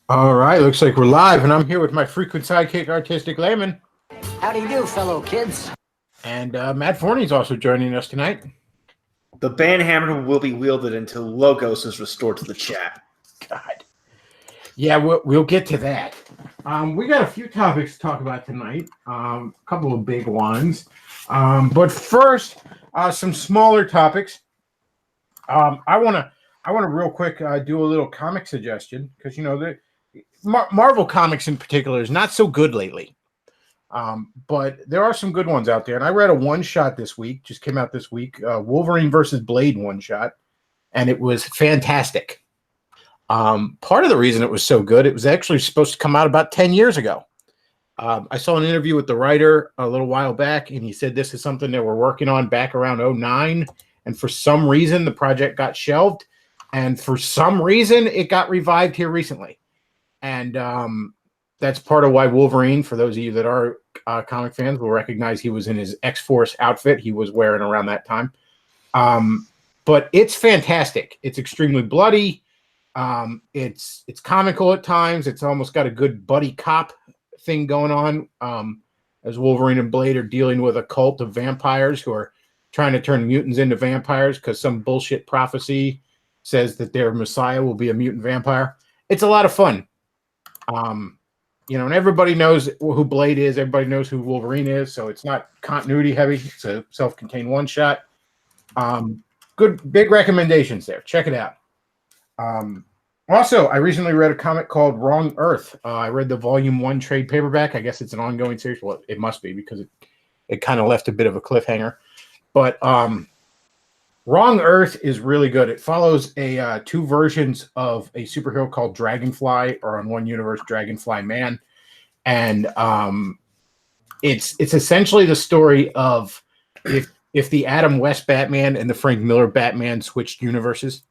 All right, looks like we're live, and I'm here with my frequent sidekick, Artistic Layman. How do you do, fellow kids? And Matt Forney's also joining us tonight. The banhammer will be wielded until Logos is restored to the chat. God. Yeah, we'll get to that. We got a few topics to talk about tonight, a couple of big ones. But first, some smaller topics. I want to real quick do a little comic suggestion because, you know, the Marvel Comics in particular is not so good lately. But there are some good ones out there. And I read a one-shot this week, just came out this week, Wolverine versus Blade one-shot, and it was fantastic. Part of the reason it was so good, it was actually supposed to come out about 10 years ago. I saw an interview with the writer a little while back, and he said this is something that we're working on back around 2009, and for some reason the project got shelved, and for some reason it got revived here recently. And that's part of why Wolverine, for those of you that are comic fans, will recognize he was in his X-Force outfit he was wearing around that time. But it's fantastic. It's extremely bloody. It's comical at times. It's almost got a good buddy cop thing going on, as Wolverine and Blade are dealing with a cult of vampires who are trying to turn mutants into vampires because some bullshit prophecy says that their messiah will be a mutant vampire. It's a lot of fun. You know, and everybody knows who Blade is. Everybody knows who Wolverine is. So it's not continuity heavy. It's a self-contained one-shot. Good, big recommendations there. Check it out. Also, I recently read a comic called Wrong Earth. I read the Volume 1 trade paperback. I guess it's an ongoing series. Well, it must be because it kind of left a bit of a cliffhanger. But Wrong Earth is really good. It follows two versions of a superhero called Dragonfly, or on one universe, Dragonfly Man. And it's essentially the story of if the Adam West Batman and the Frank Miller Batman switched universes.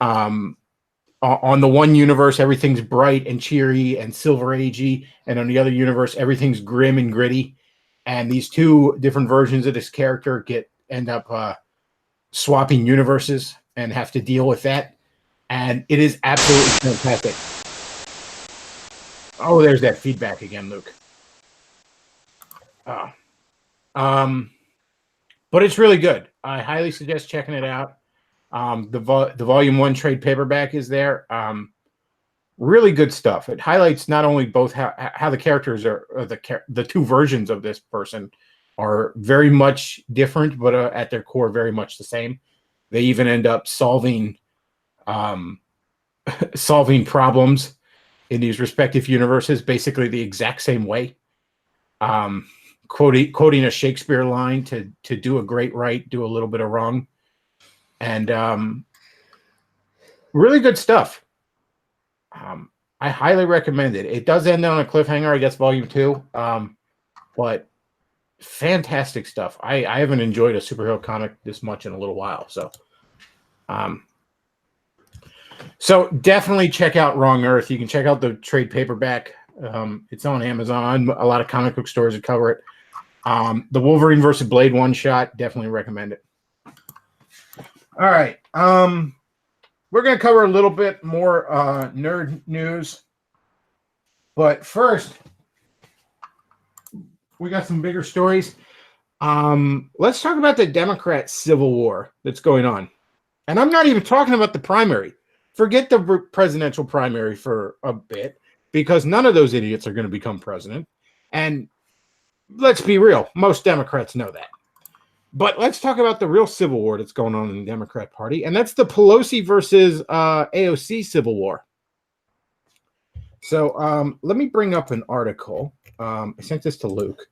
On the one universe, everything's bright and cheery and Silver Agey, and on the other universe, everything's grim and gritty. And these two different versions of this character end up swapping universes and have to deal with that. And it is absolutely fantastic. Oh, there's that feedback again, Luke. But it's really good. I highly suggest checking it out. The Volume 1 trade paperback is there. Really good stuff. It highlights not only both how the characters are, or the two versions of this person are very much different, but at their core, very much the same. They even end up solving problems in these respective universes, basically the exact same way. Quoting a Shakespeare line to do a great right, do a little bit of wrong. And really good stuff. I highly recommend it. It does end on a cliffhanger, I guess, Volume 2. But fantastic stuff. I haven't enjoyed a superhero comic this much in a little while. So definitely check out Wrong Earth. You can check out the trade paperback. It's on Amazon. A lot of comic book stores that cover it. The Wolverine versus Blade one-shot, definitely recommend it. All right. We're going to cover a little bit more nerd news. But first, we got some bigger stories. Let's talk about the Democrat civil war that's going on. And I'm not even talking about the primary. Forget the presidential primary for a bit, because none of those idiots are going to become president. And let's be real, most Democrats know that. But let's talk about the real civil war that's going on in the Democrat Party, and that's the Pelosi versus AOC civil war. So let me bring up an article. I sent this to Luke.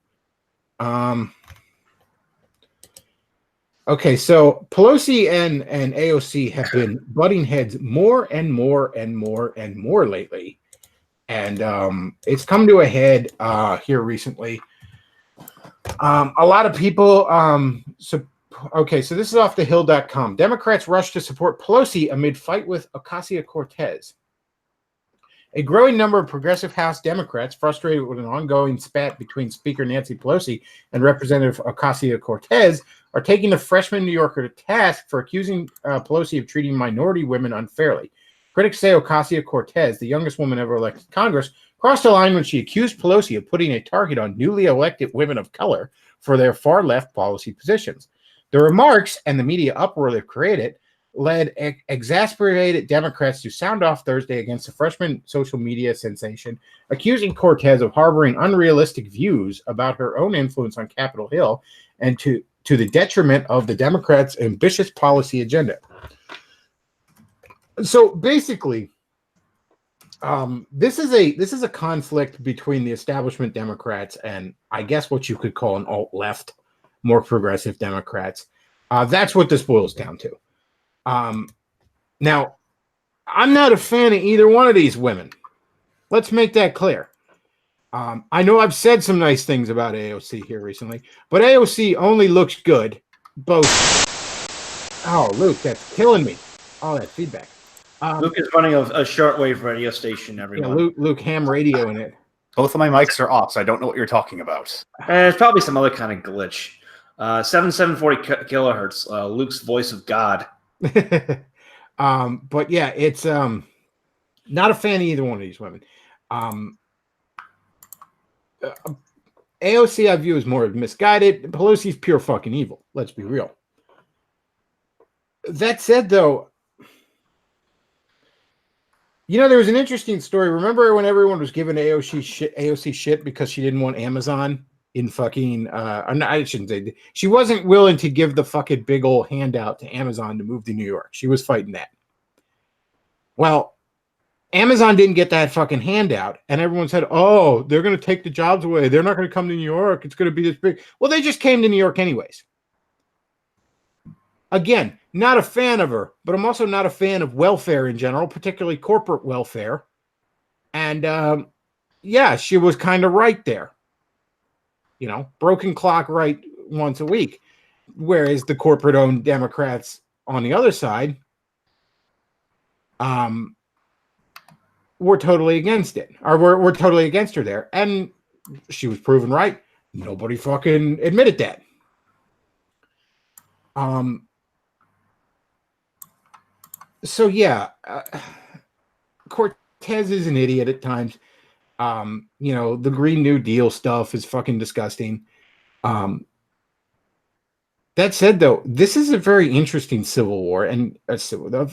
Okay, so Pelosi and AOC have been butting heads more and more and more and more lately. And it's come to a head here recently. A lot of people, so this is off thehill.com. Democrats rush to support Pelosi amid fight with Ocasio-Cortez. A growing number of progressive House Democrats, frustrated with an ongoing spat between Speaker Nancy Pelosi and Representative Ocasio-Cortez, are taking the freshman New Yorker to task for accusing Pelosi of treating minority women unfairly. Critics say Ocasio-Cortez, the youngest woman ever elected to Congress, crossed the line when she accused Pelosi of putting a target on newly elected women of color for their far-left policy positions. The remarks and the media uproar they've created led exasperated Democrats to sound off Thursday against the freshman social media sensation, accusing Cortez of harboring unrealistic views about her own influence on Capitol Hill and to the detriment of the Democrats' ambitious policy agenda. So basically, this is a conflict between the establishment Democrats and I guess what you could call an alt-left, more progressive Democrats. That's what this boils down to. Now, I'm not a fan of either one of these women. Let's make that clear. I know I've said some nice things about AOC here recently, but AOC only looks good. Both. Oh, Luke, that's killing me. All that feedback. Luke is running a shortwave radio station, everyone. Yeah, Luke ham radio in it. Both of my mics are off, so I don't know what you're talking about. It's probably some other kind of glitch. 7740 kilohertz, Luke's voice of God. But yeah, it's not a fan of either one of these women. AOC I view as more misguided. Pelosi's pure fucking evil. Let's be real. That said, though, you know, there was an interesting story. Remember when everyone was giving AOC shit because she didn't want Amazon in fucking I shouldn't say she wasn't willing to give the fucking big old handout to Amazon to move to New York. She was fighting that. Well, Amazon didn't get that fucking handout, and everyone said, "Oh, they're going to take the jobs away. They're not going to come to New York. It's going to be this big." Well, they just came to New York anyways. Again, not a fan of her, but I'm also not a fan of welfare in general, particularly corporate welfare. And yeah, she was kind of right there. You know, broken clock right once a week. Whereas the corporate-owned Democrats on the other side were totally against it. Or were totally against her there. And she was proven right. Nobody fucking admitted that. So yeah, Cortez is an idiot at times. You know, the Green New Deal stuff is fucking disgusting. That said, though, this is a very interesting civil war and a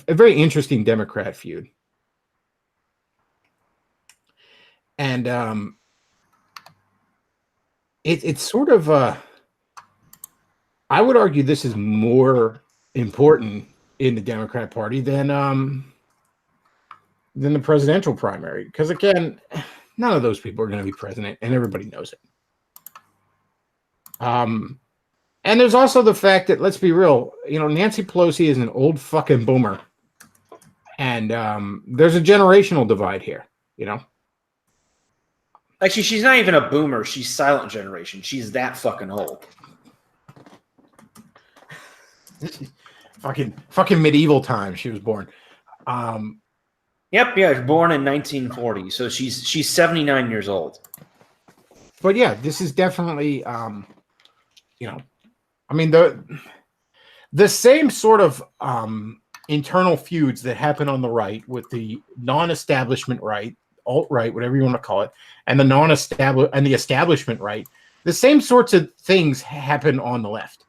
very interesting Democrat feud. And it's sort of I would argue this is more important in the Democrat Party than the presidential primary, because again, none of those people are going to be president, and everybody knows it. And there's also the fact that, let's be real, you know, Nancy Pelosi is an old fucking boomer, and there's a generational divide here. You know, actually, she's not even a boomer; she's silent generation. She's that fucking old. Fucking medieval times she was born. Yep, yeah, born in 1940, so she's 79 years old. But yeah, this is definitely you know, I mean the same sort of internal feuds that happen on the right with the non-establishment right, alt-right, whatever you want to call it, and the establishment right. The same sorts of things happen on the left.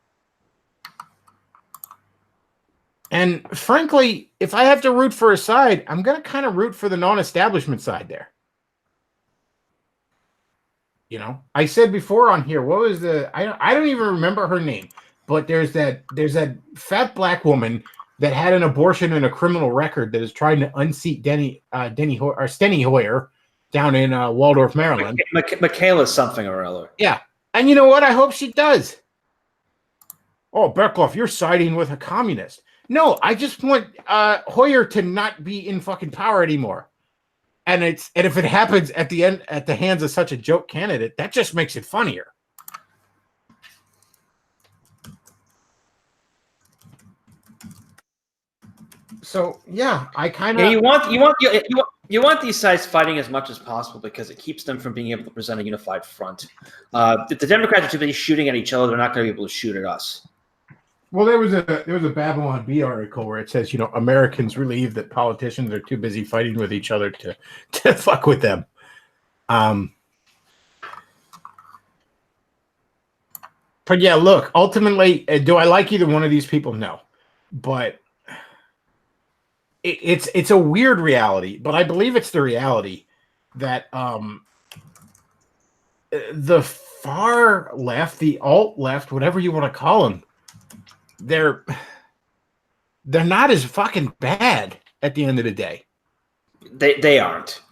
And frankly, if I have to root for a side, I'm going to kind of root for the non-establishment side there. You know, I said before on here, what was I don't even remember her name, but there's that fat black woman that had an abortion and a criminal record that is trying to unseat Steny Hoyer down in Waldorf, Maryland. Michaela something or other. Yeah. And you know what? I hope she does. Oh, Bechtloff, you're siding with a communist. No, I just want Hoyer to not be in fucking power anymore. And if it happens at the end at the hands of such a joke candidate, that just makes it funnier. So yeah, I kind of you want these sides fighting as much as possible because it keeps them from being able to present a unified front. If the Democrats are too busy shooting at each other, they're not going to be able to shoot at us. Well, there was a Babylon Bee article where it says, Americans relieved that politicians are too busy fighting with each other to fuck with them. But yeah, look, ultimately, do I like either one of these people? No. But it's a weird reality, but I believe it's the reality that the far left, the alt left, whatever you want to call them, they're not as fucking bad at the end of the day. They aren't.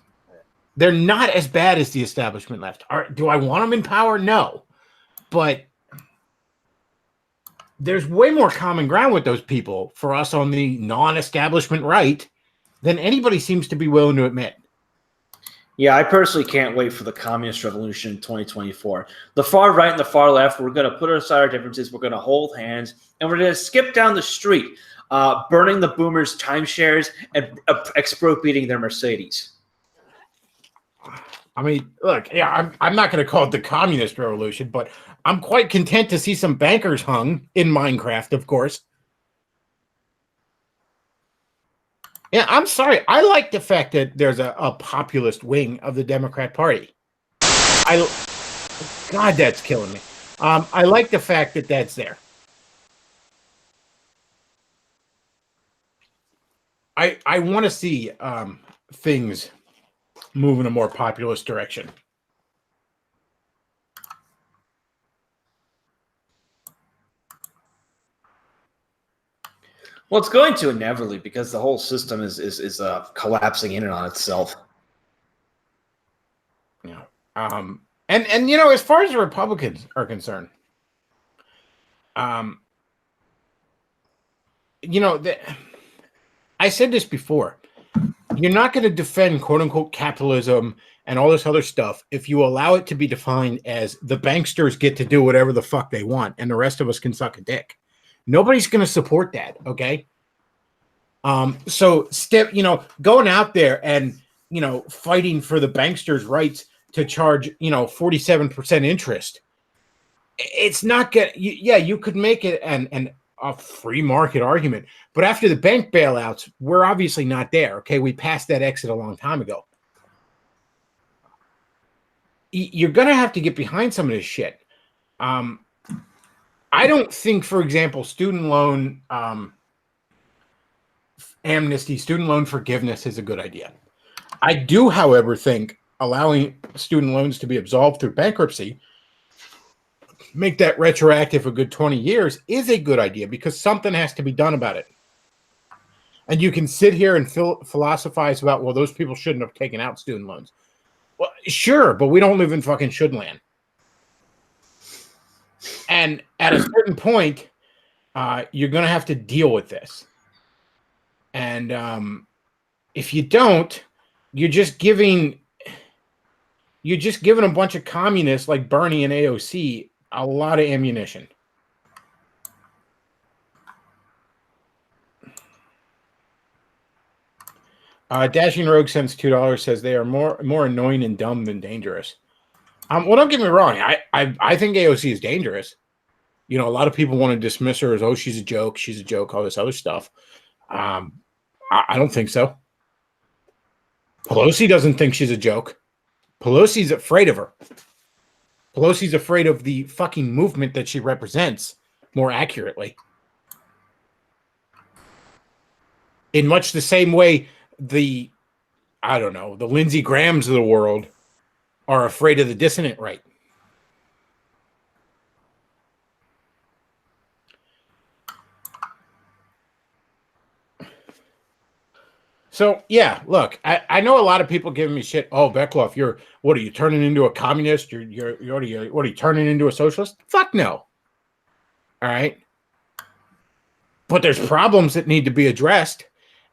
They're not as bad as the establishment left. Do I want them in power? No. But there's way more common ground with those people for us on the non-establishment right than anybody seems to be willing to admit. Yeah, I personally can't wait for the communist revolution in 2024. The far right and the far left, we're going to put aside our differences, we're going to hold hands, and we're going to skip down the street, burning the boomers' timeshares and expropriating their Mercedes. I mean, look, yeah, I'm not going to call it the communist revolution, but I'm quite content to see some bankers hung in Minecraft, of course. Yeah, I'm sorry. I like the fact that there's a populist wing of the Democrat Party. God, that's killing me. I like the fact that that's there. I want to see things move in a more populist direction. Well, it's going to inevitably because the whole system is collapsing in and on itself. Yeah. And as far as the Republicans are concerned, I said this before. You're not going to defend quote unquote capitalism and all this other stuff if you allow it to be defined as the banksters get to do whatever the fuck they want and the rest of us can suck a dick. Nobody's going to support that, okay? So going out there and fighting for the banksters' rights to charge 47% interest. It's not good. You could make it a free market argument, but after the bank bailouts, we're obviously not there. Okay, we passed that exit a long time ago. You're gonna have to get behind some of this shit. I don't think, for example, student loan amnesty, student loan forgiveness is a good idea. I do, however, think allowing student loans to be absolved through bankruptcy, make that retroactive a good 20 years, is a good idea because something has to be done about it. And you can sit here and philosophize about, well, those people shouldn't have taken out student loans. Well, sure, but we don't live in fucking should land. And at a certain point, you're going to have to deal with this. And if you don't, you're just giving a bunch of communists like Bernie and AOC a lot of ammunition. Dashing Rogue sends $2, says they are more annoying and dumb than dangerous. Well, don't get me wrong. I think AOC is dangerous. A lot of people want to dismiss her as, oh, she's a joke, all this other stuff. I don't think so. Pelosi doesn't think she's a joke. Pelosi's afraid of her. Pelosi's afraid of the fucking movement that she represents, more accurately. In much the same way the Lindsey Grahams of the world are afraid of the dissident right. So, yeah, look, I know a lot of people giving me shit. Oh, Bechtloff, what are you turning into a communist? What are you turning into a socialist? Fuck no. All right. But there's problems that need to be addressed.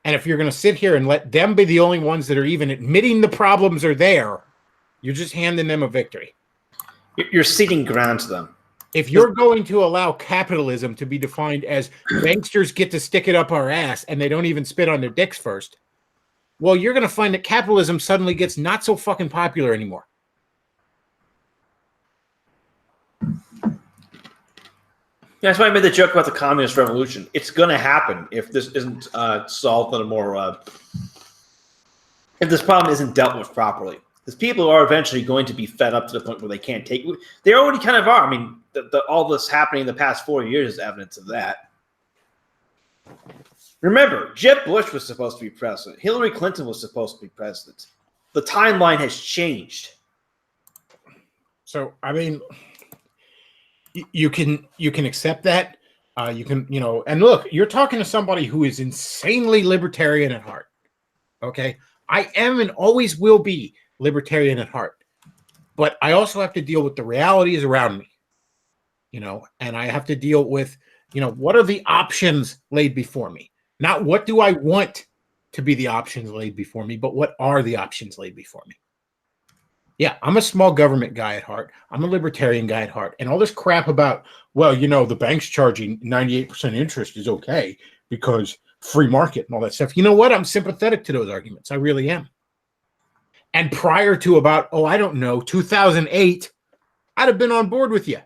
And if you're going to sit here and let them be the only ones that are even admitting the problems are there, you're just handing them a victory. You're ceding ground to them. If you're going to allow capitalism to be defined as banksters get to stick it up our ass and they don't even spit on their dicks first, well, you're going to find that capitalism suddenly gets not so fucking popular anymore. That's why I made the joke about the communist revolution. It's going to happen if this isn't solved in a more if this problem isn't dealt with properly. Because people are eventually going to be fed up to the point where they can't take it. They already kind of are. I mean, all this happening in the past 4 years is evidence of that. Remember, Jeb Bush was supposed to be president. Hillary Clinton was supposed to be president. The timeline has changed. So, I mean, you can accept that. You can, and look, you're talking to somebody who is insanely libertarian at heart. Okay? I am and always will be libertarian at heart. But I also have to deal with the realities around me. And I have to deal with, what are the options laid before me? Not what do I want to be the options laid before me, but what are the options laid before me? Yeah, I'm a small government guy at heart. I'm a libertarian guy at heart. And all this crap about, well, the bank's charging 98% interest is okay because free market and all that stuff. You know what? I'm sympathetic to those arguments. I really am. And prior to about, 2008, I'd have been on board with you.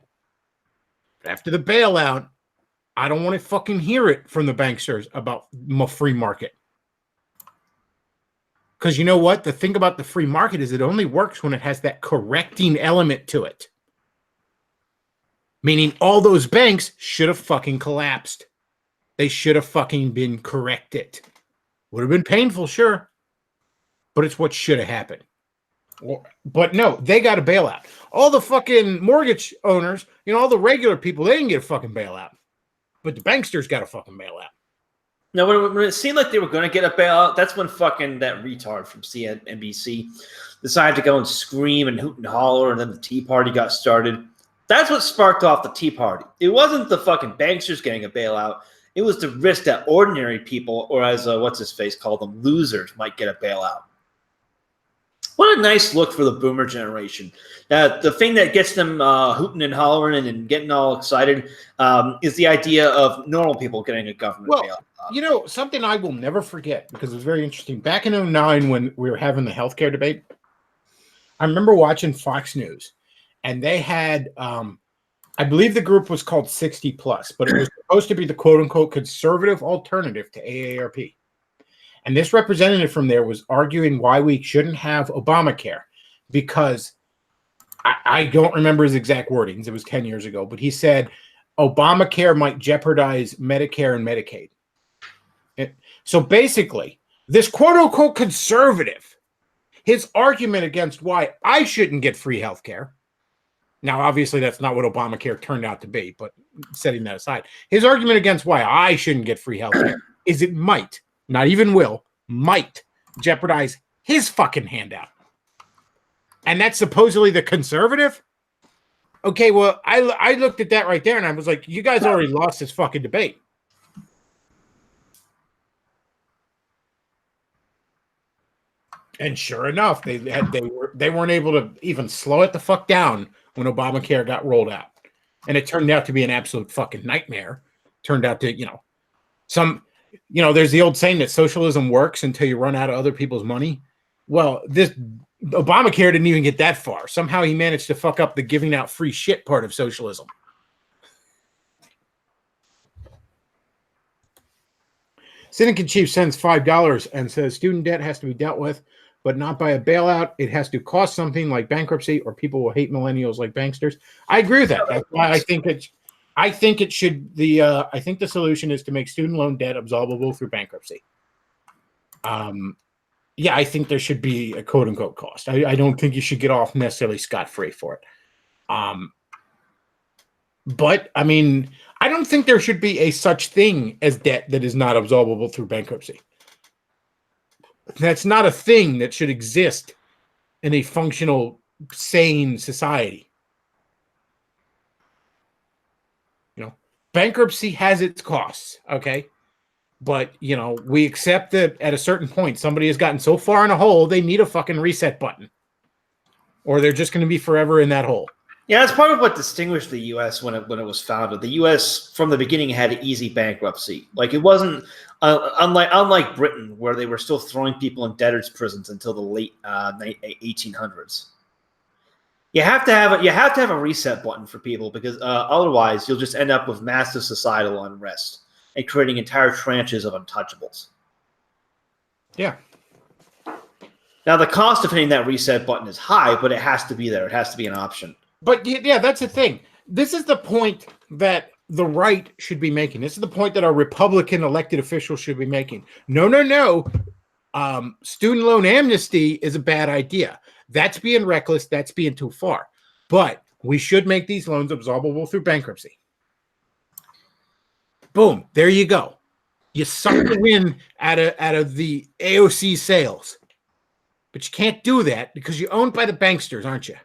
But after the bailout, I don't want to fucking hear it from the banksters about free market. Because you know what? The thing about the free market is it only works when it has that correcting element to it. Meaning all those banks should have fucking collapsed. They should have fucking been corrected. Would have been painful, sure. But it's what should have happened. But no, they got a bailout. All the fucking mortgage owners, all the regular people, they didn't get a fucking bailout. But the banksters got a fucking bailout. Now, when it seemed like they were going to get a bailout, that's when fucking that retard from CNBC decided to go and scream and hoot and holler, and then the Tea Party got started. That's what sparked off the Tea Party. It wasn't the fucking banksters getting a bailout. It was the risk that ordinary people, or as what's-his-face called them, losers, might get a bailout. What a nice look for the boomer generation. The thing that gets them hooting and hollering and getting all excited is the idea of normal people getting a government bailout. Something I will never forget because it was very interesting. Back in 2009 when we were having the healthcare debate, I remember watching Fox News, and they had, I believe the group was called 60 Plus, but it was supposed to be the quote-unquote conservative alternative to AARP. And this representative from there was arguing why we shouldn't have Obamacare because I don't remember his exact wordings. It was 10 years ago. But he said Obamacare might jeopardize Medicare and Medicaid. So basically, this quote-unquote conservative, his argument against why I shouldn't get free health care. Now, obviously, that's not what Obamacare turned out to be. But setting that aside, his argument against why I shouldn't get free health care is it might. Not even will, might jeopardize his fucking handout. And that's supposedly the conservative? Okay, well, I looked at that right there and I was like, you guys already lost this fucking debate. And sure enough, they weren't able to even slow it the fuck down when Obamacare got rolled out. And it turned out to be an absolute fucking nightmare. Turned out to, there's the old saying that socialism works until you run out of other people's money. Well, this Obamacare didn't even get that far. Somehow he managed to fuck up the giving out free shit part of socialism. Syndicate Chief sends $5 and says student debt has to be dealt with, but not by a bailout. It has to cost something like bankruptcy or people will hate millennials like banksters. I agree with that. That's why I think it should. I think the solution is to make student loan debt absolvable through bankruptcy. Yeah, I think there should be a quote unquote cost. I don't think you should get off necessarily scot-free for it. But I mean, I don't think there should be a such thing as debt that is not absolvable through bankruptcy. That's not a thing that should exist in a functional, sane society. Bankruptcy has its costs, okay? But, we accept that at a certain point, somebody has gotten so far in a hole, they need a fucking reset button. Or they're just going to be forever in that hole. Yeah, that's part of what distinguished the U.S. when it was founded. The U.S. from the beginning had easy bankruptcy. Like, it wasn't unlike Britain, where they were still throwing people in debtors' prisons until the late 1800s. You have to have a reset button for people because otherwise you'll just end up with massive societal unrest and creating entire tranches of untouchables. Yeah. Now the cost of hitting that reset button is high, but it has to be there. It has to be an option. But yeah, that's the thing. This is the point that the right should be making. This is the point that our Republican elected officials should be making. No. Student loan amnesty is a bad idea. That's being reckless. That's being too far. But we should make these loans absolvable through bankruptcy. Boom. There you go. You suck the wind out of the AOC sales. But you can't do that because you're owned by the banksters, aren't you?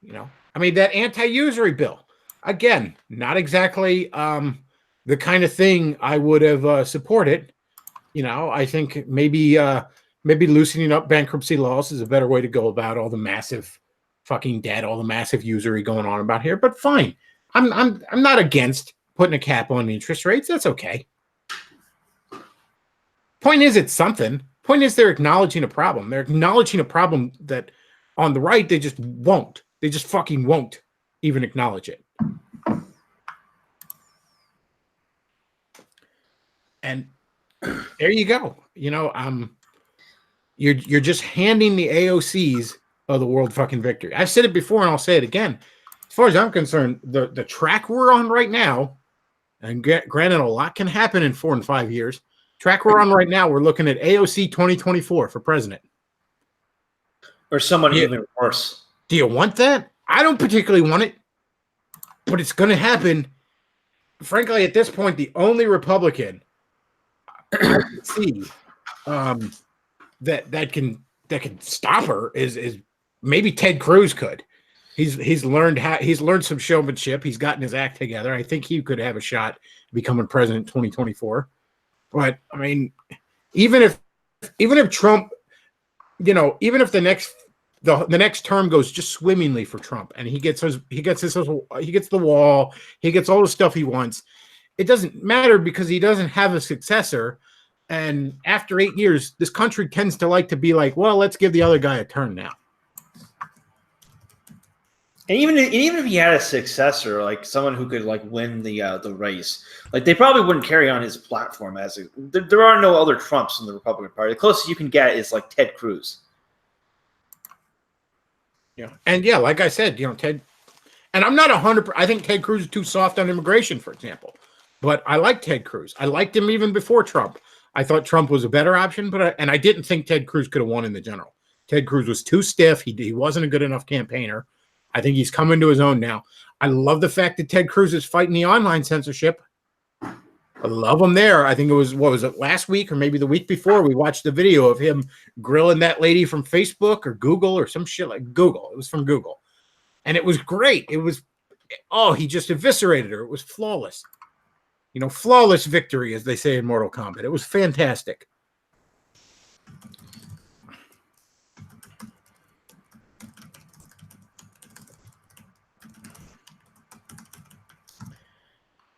You know, I mean, that anti-usury bill, again, not exactly the kind of thing I would have supported. You know, I think maybe loosening up bankruptcy laws is a better way to go about all the massive fucking debt, all the massive usury going on about here. But fine, I'm not against putting a cap on interest rates. That's okay. Point is, it's something. Point is, they're acknowledging a problem. They're acknowledging a problem that on the right they just won't. They just fucking won't even acknowledge it. And there you go. You know, you're just handing the AOCs of the world fucking victory. I've said it before and I'll say it again. As far as I'm concerned, the track we're on right now, and granted a lot can happen in 4 and 5 years, track we're on right now, we're looking at AOC 2024 for president. Or someone even worse. Do you want that? I don't particularly want it, but it's going to happen. Frankly, at this point, the only Republican I can see that can stop her is maybe Ted Cruz could. He's learned some showmanship. He's gotten his act together. I think he could have a shot becoming president in 2024. But I mean, even if Trump, you know, even if the next term goes just swimmingly for Trump and he gets the wall, he gets all the stuff he wants, it doesn't matter because he doesn't have a successor. And after 8 years, this country tends to like to be like, well, let's give the other guy a turn now. And even if he had a successor, like someone who could like win the race, like they probably wouldn't carry on his platform as there are no other Trumps in the Republican Party. The closest you can get is like Ted Cruz. Yeah, and yeah, like I said, you know, Ted, and I'm not 100%. I think Ted Cruz is too soft on immigration, for example. But I like Ted Cruz. I liked him even before Trump. I thought Trump was a better option, but I didn't think Ted Cruz could have won in the general. Ted Cruz was too stiff. He wasn't a good enough campaigner. I think he's coming to his own now. I love the fact that Ted Cruz is fighting the online censorship. I love him there. I think it was, what was it, last week or maybe the week before, we watched the video of him grilling that lady from Facebook or Google or some shit like Google. It was from Google. And it was great. It was, he just eviscerated her. It was flawless. You know, flawless victory, as they say in Mortal Kombat. It was fantastic.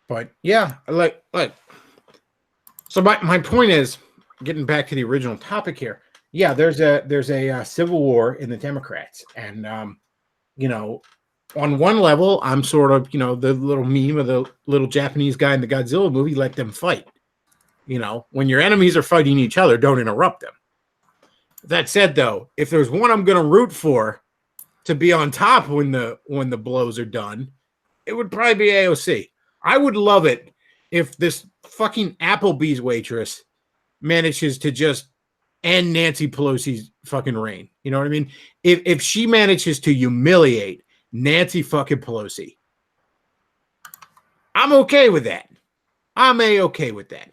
But yeah, like. So my point is, getting back to the original topic here. Yeah, there's a civil war in the Democrats, and you know, on one level, I'm sort of, you know, the little meme of the little Japanese guy in the Godzilla movie. Let them fight. You know, when your enemies are fighting each other, don't interrupt them. That said, though, if there's one I'm going to root for to be on top when the blows are done, it would probably be AOC. I would love it if this fucking Applebee's waitress manages to just end Nancy Pelosi's fucking reign. You know what I mean? If she manages to humiliate Nancy fucking Pelosi, I'm okay with that. I'm A-okay with that.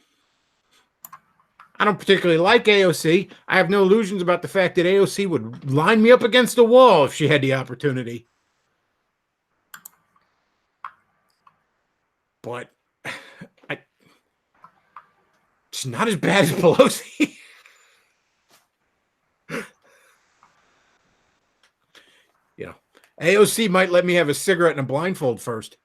I don't particularly like AOC. I have no illusions about the fact that AOC would line me up against a wall if she had the opportunity. But it's not as bad as Pelosi. You know, AOC might let me have a cigarette and a blindfold first.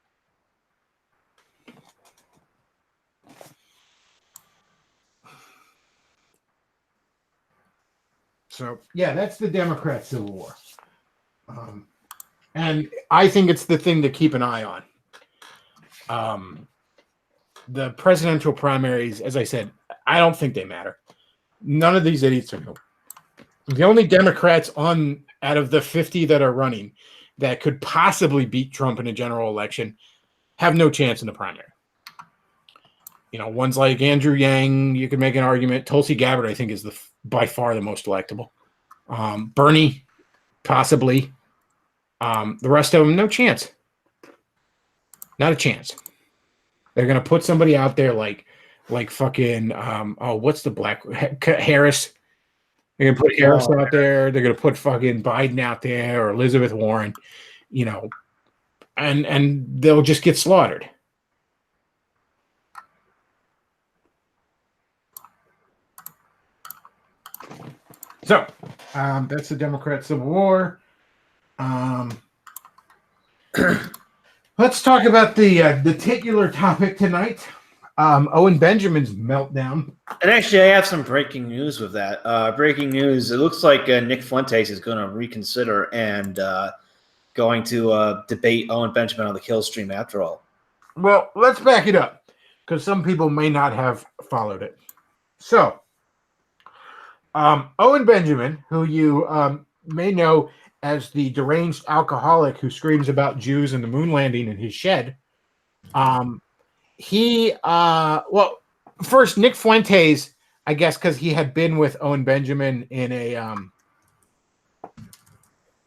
So yeah, that's the Democrat Civil War. And I think it's the thing to keep an eye on. The presidential primaries, as I said, I don't think they matter. None of these idiots are. The only Democrats out of the 50 that are running that could possibly beat Trump in a general election have no chance in the primary. Ones like Andrew Yang, you could make an argument. Tulsi Gabbard, I think, is by far the most electable. Bernie, possibly. The rest of them, no chance. Not a chance. They're gonna put somebody out there like fucking what's the black Harris? They're gonna put Harris out there. They're gonna put fucking Biden out there or Elizabeth Warren, and they'll just get slaughtered. So that's the Democrat Civil War. Let's talk about the titular topic tonight. Owen Benjamin's meltdown. And actually, I have some breaking news with that. Breaking news, it looks like Nick Fuentes is going to reconsider and going to debate Owen Benjamin on the kill stream after all. Well, let's back it up because some people may not have followed it. So, Owen Benjamin, who you may know as the deranged alcoholic who screams about Jews and the moon landing in his shed, first Nick Fuentes, I guess, because he had been with Owen Benjamin in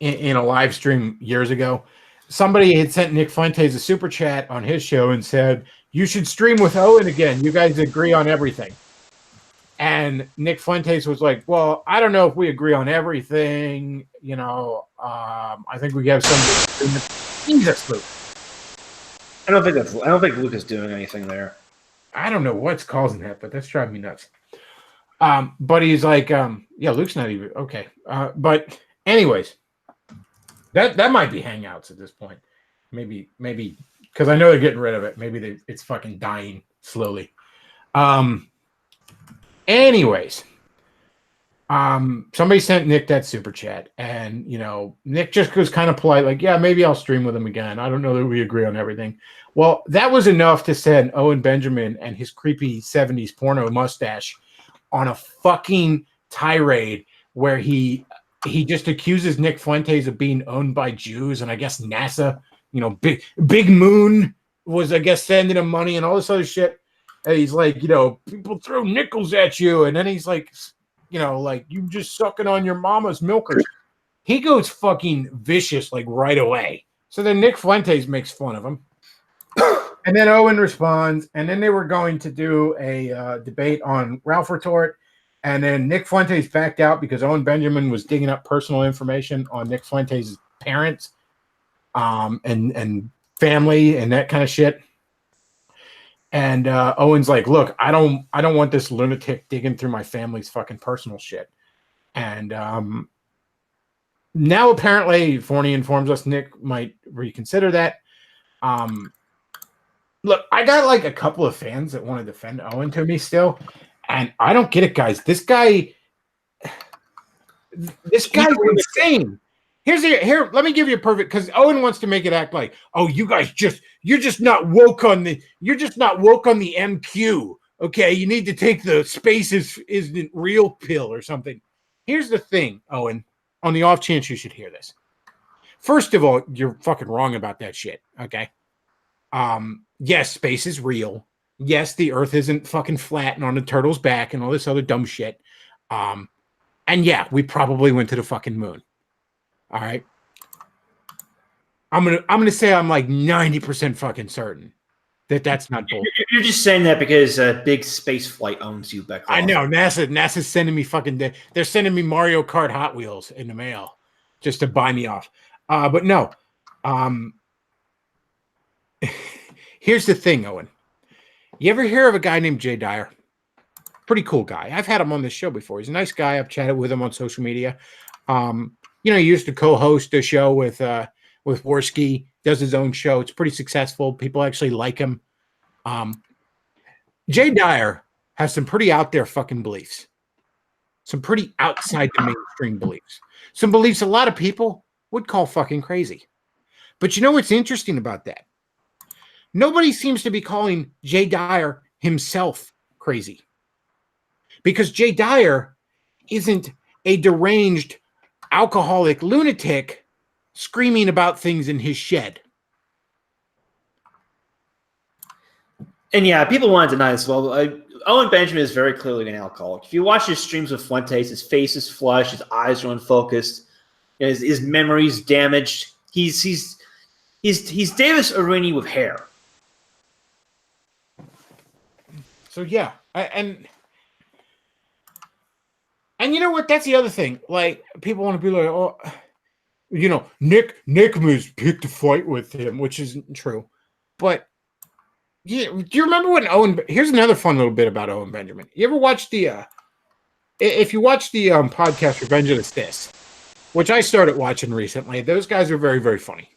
a live stream years ago. Somebody had sent Nick Fuentes a super chat on his show and said, "You should stream with Owen again. You guys agree on everything." And Nick Fuentes was like, "Well, I don't know if we agree on everything. I think we have some agreement." Jesus, Luke. I don't think Luke is doing anything there. I don't know what's causing that, but that's driving me nuts. But he's like, Luke's not even okay. But anyways, that might be Hangouts at this point. Maybe because I know they're getting rid of it. Maybe it's fucking dying slowly. Anyways, somebody sent Nick that super chat, and Nick just goes kind of polite, like, "Yeah, maybe I'll stream with him again. I don't know that we agree on everything." Well, that was enough to send Owen Benjamin and his creepy 70s porno mustache on a fucking tirade where he just accuses Nick Fuentes of being owned by Jews, and I guess NASA, Big Moon was, I guess, sending him money and all this other shit. And he's like, people throw nickels at you. And then he's like, like, you just sucking on your mama's milkers. He goes fucking vicious, like, right away. So then Nick Fuentes makes fun of him. And then Owen responds. And then they were going to do a debate on Ralph Retort. And then Nick Fuentes backed out because Owen Benjamin was digging up personal information on Nick Fuentes' parents and family and that kind of shit. And Owen's like, "Look, I don't want this lunatic digging through my family's fucking personal shit." And now apparently Forney informs us Nick might reconsider that. Look, I got like a couple of fans that want to defend Owen to me still, and I don't get it, guys. This guy's insane. Here, let me give you a perfect, because Owen wants to make it act like, "Oh, you're just not woke on the MQ. Okay, you need to take the spaces isn't real pill or something." Here's the thing, Owen, on the off chance you should hear this. First of all, you're fucking wrong about that shit. Okay. Yes, space is real. Yes, the earth isn't fucking flat and on a turtle's back and all this other dumb shit. And yeah, we probably went to the fucking moon. All right. I'm gonna say I'm like 90% fucking certain that that's not bull. You're just saying that because big space flight owns you, Bechtloff. I know NASA's sending me they're sending me Mario Kart Hot Wheels in the mail just to buy me off. But no. Here's the thing, Owen. You ever hear of a guy named Jay Dyer? Pretty cool guy. I've had him on this show before. He's a nice guy. I've chatted with him on social media. He used to co-host a show with Worski, does his own show. It's pretty successful. People actually like him. Jay Dyer has some pretty out there fucking beliefs. some pretty outside the mainstream beliefs. Some beliefs a lot of people would call fucking crazy. But you know what's interesting about that? Nobody seems to be calling Jay Dyer himself crazy. Because Jay Dyer isn't a deranged alcoholic lunatic screaming about things in his shed. And yeah, people want to deny this as well. Owen Benjamin is very clearly an alcoholic. If you watch his streams with Fuentes, his face is flushed, his eyes are unfocused, his memory's damaged. He's Davis Arini with hair. So yeah, and you know what? That's the other thing. Like, people want to be like, oh, you know, Nick was picked a fight with him, which isn't true. But yeah, do you remember when Owen? Here's another fun little bit about Owen Benjamin. You ever watch the? If you watch the podcast Revenge of the Sis, which I started watching recently, those guys are very, very funny.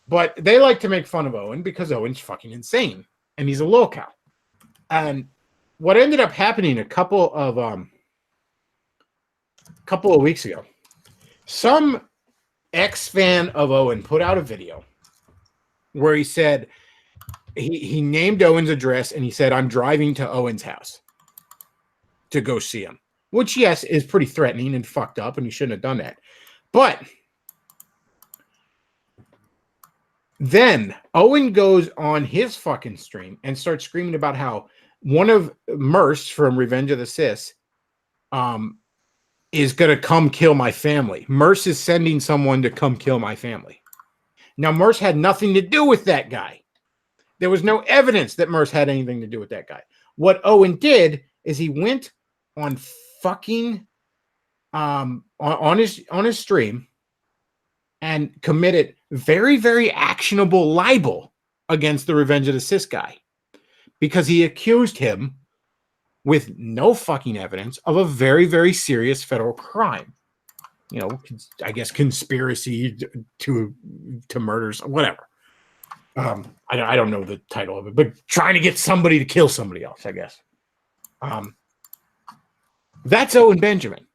But they like to make fun of Owen because Owen's fucking insane and he's a lolcow. And what ended up happening a couple of weeks ago, some ex-fan of Owen put out a video where he said he named Owen's address and he said, I'm driving to Owen's house to go see him. Which, yes, is pretty threatening and fucked up, and he shouldn't have done that. But then Owen goes on his fucking stream and starts screaming about how one of Merce from Revenge of the Sis is going to come kill my family. Merce is sending someone to come kill my family. Now, Merce had nothing to do with that guy. There was no evidence that Merce had anything to do with that guy. What Owen did is he went on fucking on his stream and committed very, very actionable libel against the Revenge of the Sis guy because he accused him with no fucking evidence of a very, very serious federal crime. You know, I guess conspiracy to murders, whatever. I don't know the title of it, but trying to get somebody to kill somebody else, I guess. That's Owen Benjamin.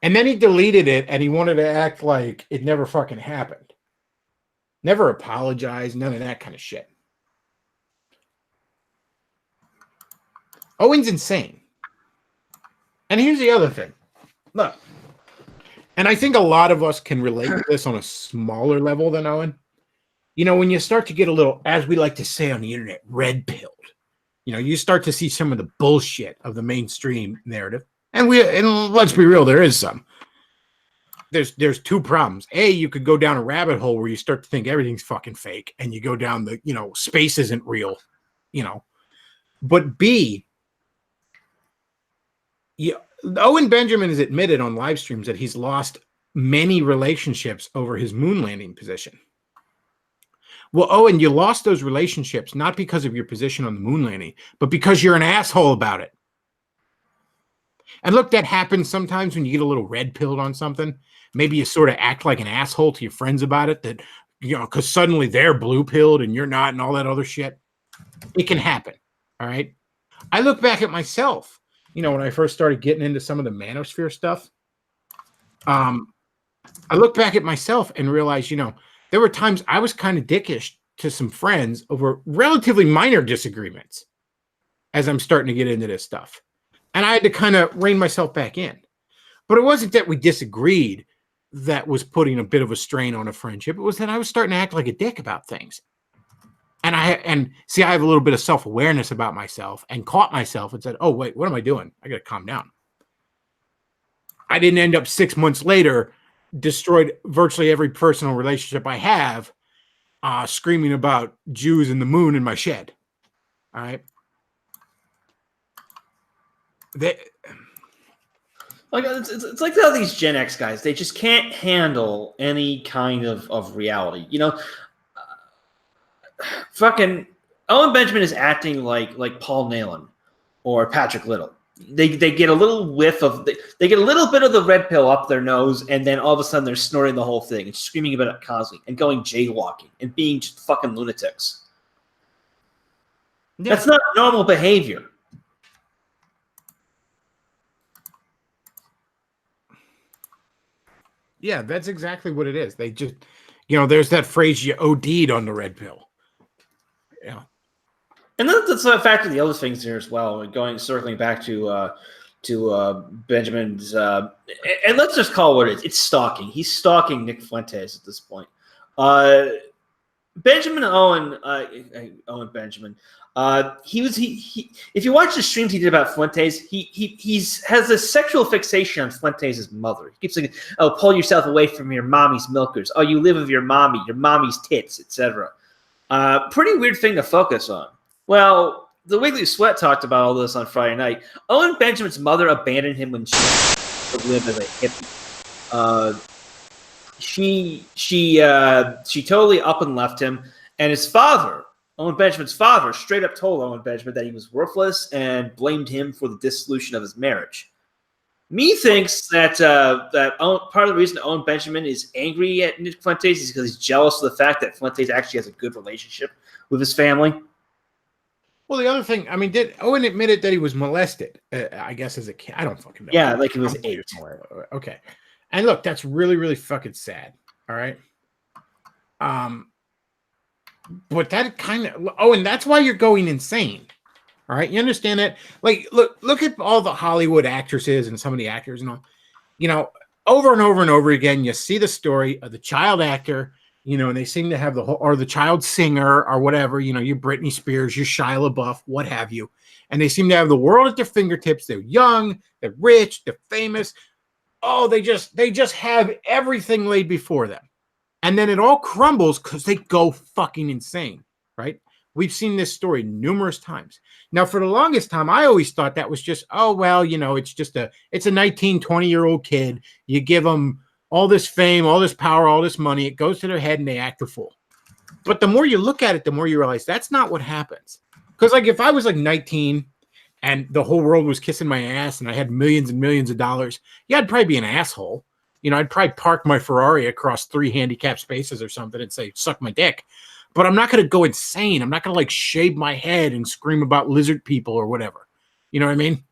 And then he deleted it and he wanted to act like it never fucking happened. Never apologized, none of that kind of shit. Owen's insane. And here's the other thing. Look, and I think a lot of us can relate to this on a smaller level than Owen. You know, when you start to get a little, as we like to say on the internet, red-pilled, you know, you start to see some of the bullshit of the mainstream narrative. And let's be real, there is some. There's two problems. A, you could go down a rabbit hole where you start to think everything's fucking fake, and you go down the, you know, space isn't real, you know. But B, Owen Benjamin has admitted on live streams that he's lost many relationships over his moon landing position. Well, Owen, you lost those relationships not because of your position on the moon landing, but because you're an asshole about it. And look, that happens sometimes when you get a little red-pilled on something. Maybe you sort of act like an asshole to your friends about it, that, you know, because suddenly they're blue-pilled and you're not and all that other shit. It can happen, all right? I look back at myself, you know, when I first started getting into some of the manosphere stuff. I look back at myself and realize, you know, there were times I was kind of dickish to some friends over relatively minor disagreements as I'm starting to get into this stuff. And I had to kind of rein myself back in. But it wasn't that we disagreed that was putting a bit of a strain on a friendship. It was that I was starting to act like a dick about things. And I have a little bit of self-awareness about myself and caught myself and said, oh, wait, what am I doing? I got to calm down. I didn't end up 6 months later, destroyed virtually every personal relationship I have, screaming about Jews and the moon in my shed. All right. It's like how these Gen X guys, they just can't handle any kind of reality. You know, fucking Owen Benjamin is acting like Paul Nehlen or Patrick Little. They get a little whiff of they get a little bit of the red pill up their nose, and then all of a sudden they're snorting the whole thing and screaming about it constantly and going jaywalking and being just fucking lunatics. Yeah. That's not normal behavior. Yeah, that's exactly what it is. They just, there's that phrase, you OD'd on the red pill. Yeah. And that's a fact of the other things here as well. Circling back to Benjamin's, and let's just call it what it is. It's stalking. He's stalking Nick Fuentes at this point. Benjamin Owen, Owen Benjamin. He if you watch the streams he did about Fuentes, he has a sexual fixation on Fuentes' mother. He keeps saying, "Oh, pull yourself away from your mommy's milkers. Oh, you live with your mommy's tits, etc." Pretty weird thing to focus on. Well, the Wiggly Sweat talked about all this on Friday night. Owen Benjamin's mother abandoned him when she lived as a hippie. She totally up and left him, and his father, Owen Benjamin's father, straight up told Owen Benjamin that he was worthless and blamed him for the dissolution of his marriage. Me thinks that part of the reason Owen Benjamin is angry at Nick Fuentes is because he's jealous of the fact that Fuentes actually has a good relationship with his family. Well, the other thing, I mean, did Owen admitted that he was molested? I guess as a kid, I don't fucking know. Yeah, like he was 8. Okay, and look, that's really, really fucking sad. All right. But that kind of, and that's why you're going insane. All right, you understand that? Like, look at all the Hollywood actresses and some of the actors and all. Over and over and over again, you see the story of the child actor. And they seem to have or the child singer or whatever, your Britney Spears, your Shia LaBeouf, what have you. And they seem to have the world at their fingertips. They're young, they're rich, they're famous. Oh, they just have everything laid before them. And then it all crumbles because they go fucking insane, right? We've seen this story numerous times. Now, for the longest time, I always thought that was just, it's a 19, 20-year-old kid. You give them all this fame, all this power, all this money, it goes to their head and they act a fool. But the more you look at it, the more you realize that's not what happens. Because if I was 19 and the whole world was kissing my ass and I had millions and millions of dollars, yeah, I'd probably be an asshole. I'd probably park my Ferrari across 3 handicapped spaces or something and say, suck my dick. But I'm not going to go insane. I'm not going to shave my head and scream about lizard people or whatever. You know what I mean?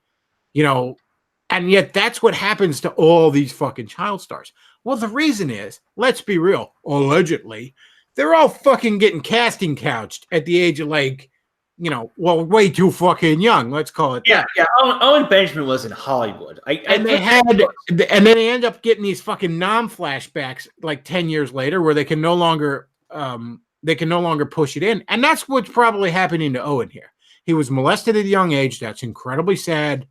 And yet that's what happens to all these fucking child stars. Well, the reason is, let's be real, allegedly, they're all fucking getting casting couched at the age of way too fucking young. Let's call it that. Yeah. Owen Benjamin was in Hollywood. And then they end up getting these fucking flashbacks 10 years later where they can no longer push it in. And that's what's probably happening to Owen here. He was molested at a young age. That's incredibly sad.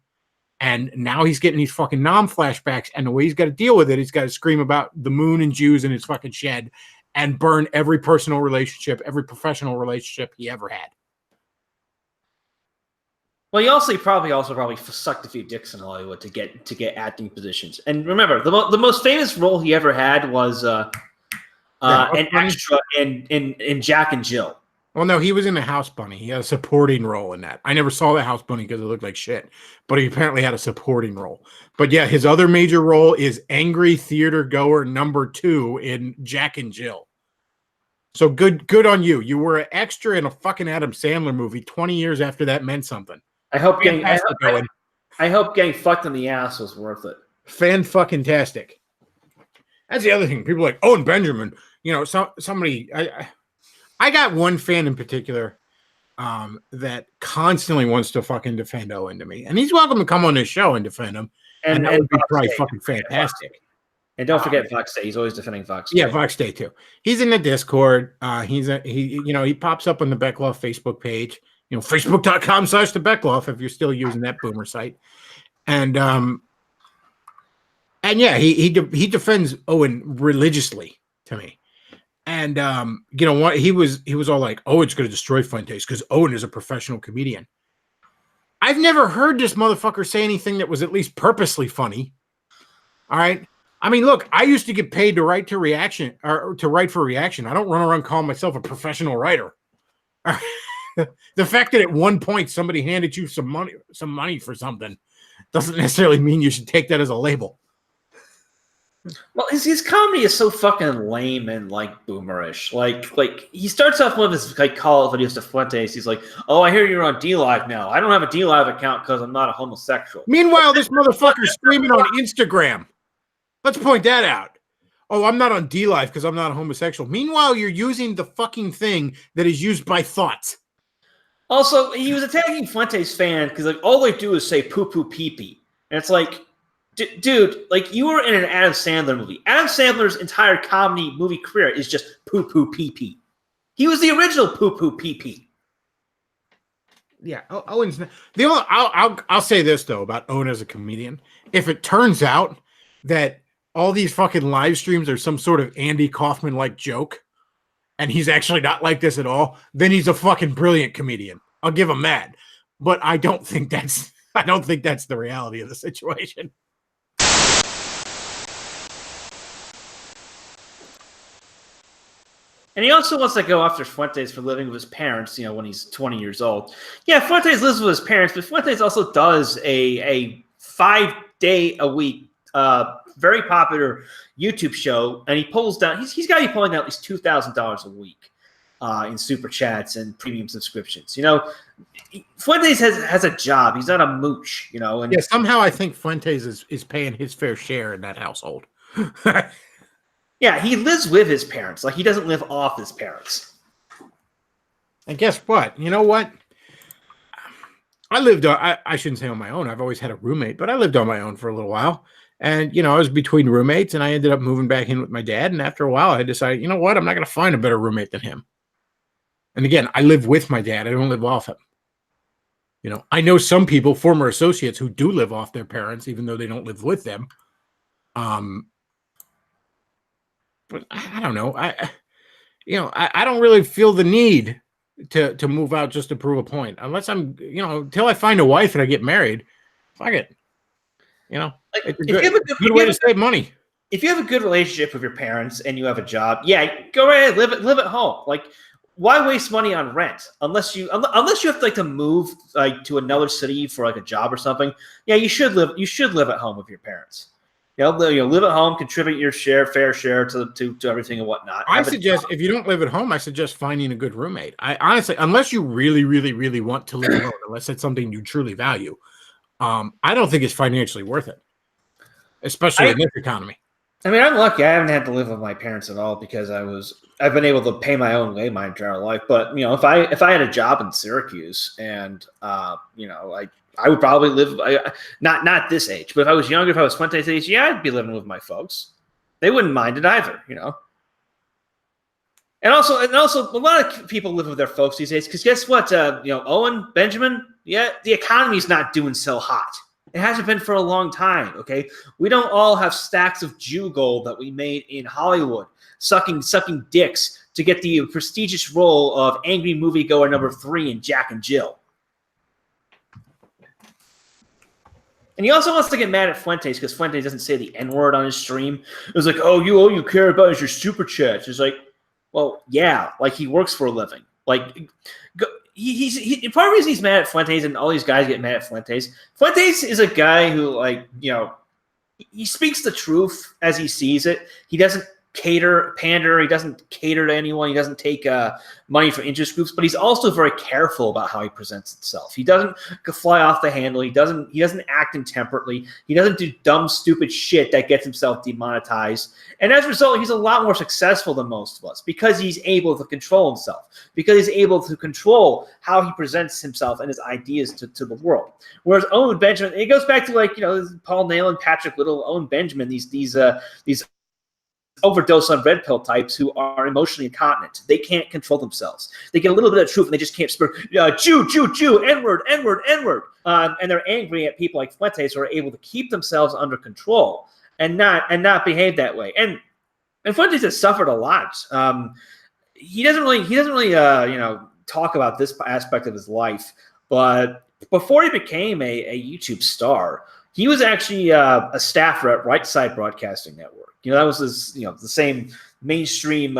And now he's getting these fucking flashbacks, and the way he's got to deal with it, he's got to scream about the moon and Jews in his fucking shed and burn every personal relationship, every professional relationship he ever had. Well, he probably sucked a few dicks in Hollywood to get acting positions. And remember, the most famous role he ever had was an extra in Jack and Jill. Well, no, he was in the House Bunny. He had a supporting role in that. I never saw the House Bunny because it looked like shit, but he apparently had a supporting role. But yeah, his other major role is angry theater goer number 2 in Jack and Jill. So good on you. You were an extra in a fucking Adam Sandler movie 20 years after that meant something. I hope getting fucked in the ass was worth it. Fan-fucking-tastic. That's the other thing. People are like, Owen Benjamin. Somebody... I got one fan in particular that constantly wants to fucking defend Owen to me. And he's welcome to come on this show and defend him. And that would be probably fucking fantastic. And don't forget Fox Day. He's always defending Fox Day. Yeah, Fox Day too. He's in the Discord. He pops up on the Bechtloff Facebook page. Facebook.com/the Bechtloff if you're still using that boomer site. And yeah, he defends Owen religiously to me. And what he was all like, oh, it's going to destroy Fuentes because Owen is a professional comedian. I've never heard this motherfucker say anything that was at least purposely funny. All right. I mean, look, I used to get paid to write for reaction. I don't run around calling myself a professional writer. The fact that at one point somebody handed you some money for something doesn't necessarily mean you should take that as a label. Well, his comedy is so fucking lame and boomerish. Like he starts off with his call videos to Fuentes. He's like, "Oh, I hear you're on DLive now. I don't have a DLive account because I'm not a homosexual." Meanwhile, this motherfucker's screaming on Instagram. Let's point that out. oh, I'm not on D Live because I'm not a homosexual. Meanwhile, you're using the fucking thing that is used by thoughts. Also, he was attacking Fuentes fan because like all they do is say poo poo pee pee, and it's like, dude, like you were in an Adam Sandler movie. Adam Sandler's entire comedy movie career is just poo poo pee pee. He was the original poo poo pee pee. Yeah, Owen's the only. I'll say this though about Owen as a comedian. If it turns out that all these fucking live streams are some sort of Andy Kaufman like joke, and he's actually not like this at all, then he's a fucking brilliant comedian. I'll give him that. But I don't think that's the reality of the situation. And he also wants to go after Fuentes for living with his parents, when he's 20 years old. Yeah, Fuentes lives with his parents, but Fuentes also does a 5-day-a-week, very popular YouTube show, and he pulls down. He's got to be pulling down at least $2,000 a week in super chats and premium subscriptions. Fuentes has a job. He's not a mooch. And yeah, somehow I think Fuentes is paying his fair share in that household. Yeah, he lives with his parents. Like, he doesn't live off his parents. And guess what? You know what? I lived I shouldn't say on my own. I've always had a roommate, but I lived on my own for a little while. And, I was between roommates, and I ended up moving back in with my dad. And after a while, I decided, you know what? I'm not going to find a better roommate than him. And again, I live with my dad. I don't live off him. I know some people, former associates, who do live off their parents, even though they don't live with them. But I don't know. I don't really feel the need to move out just to prove a point, unless I'm, until I find a wife and I get married. Fuck it. It's a good way to save money. If you have a good relationship with your parents and you have a job, yeah, go right ahead, live at home. Like, why waste money on rent unless you have to move to another city for a job or something? Yeah, you should live at home with your parents. Live at home, contribute your fair share to everything and whatnot. I suggest, if you don't live at home, I suggest finding a good roommate. I honestly, unless you really, really, really want to live alone, unless it's something you truly value, I don't think it's financially worth it, especially in this economy. I mean, I'm lucky. I haven't had to live with my parents at all because I've been able to pay my own way my entire life. But if I had a job in Syracuse and I would probably live, not this age, but if I was younger, if I was Fuentes' age, yeah, I'd be living with my folks. They wouldn't mind it either, And also, a lot of people live with their folks these days because guess what? Owen, Benjamin, yeah, the economy's not doing so hot. It hasn't been for a long time, okay? We don't all have stacks of Jew gold that we made in Hollywood, sucking dicks to get the prestigious role of angry moviegoer number 3 in Jack and Jill. And he also wants to get mad at Fuentes because Fuentes doesn't say the N-word on his stream. It was like, oh, all you care about is your super chats. It's like, well, yeah, like he works for a living. Like, he's part of the reason he's mad at Fuentes and all these guys get mad at Fuentes. Fuentes is a guy who, he speaks the truth as he sees it. He doesn't pander. He doesn't cater to anyone. He doesn't take money from interest groups, but he's also very careful about how he presents himself. He doesn't fly off the handle. He doesn't act intemperately. He doesn't do dumb, stupid shit that gets himself demonetized. And as a result, he's a lot more successful than most of us because he's able to control himself, because he's able to control how he presents himself and his ideas to the world. Whereas Owen Benjamin, it goes back to Paul Nayland, Patrick Little, Owen Benjamin, these overdose on red pill types who are emotionally incontinent. They can't control themselves. They get a little bit of truth and they just can't spur Jew, N-word. And they're angry at people like Fuentes who are able to keep themselves under control and not behave that way. And Fuentes has suffered a lot. He doesn't really talk about this aspect of his life, but before he became a YouTube star, he was actually a staffer at Right Side Broadcasting Network. That was his, the same mainstream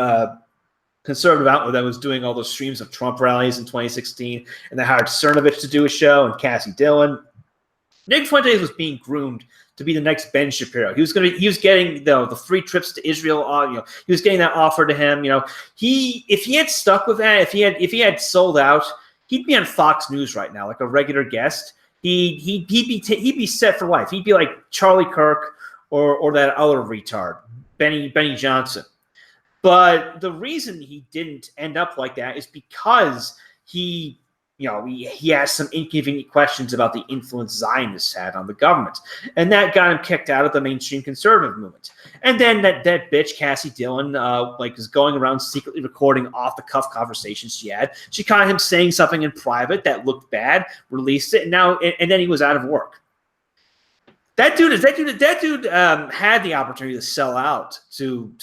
conservative outlet that was doing all those streams of Trump rallies in 2016, and they hired Cernovich to do a show and Cassie Dillon. Nick Fuentes was being groomed to be the next Ben Shapiro. He was getting the free trips to Israel. He was getting that offer to him. If he had stuck with that, if he had sold out, he'd be on Fox News right now, like a regular guest. He'd be set for life. He'd be like Charlie Kirk or that other retard. Benny Johnson. But the reason he didn't end up like that is because he asked some inconvenient questions about the influence Zionists had on the government. And that got him kicked out of the mainstream conservative movement. And then that bitch, Cassie Dillon, is going around secretly recording off-the-cuff conversations she had. She caught him saying something in private that looked bad, released it, and then he was out of work. That dude had the opportunity to sell out to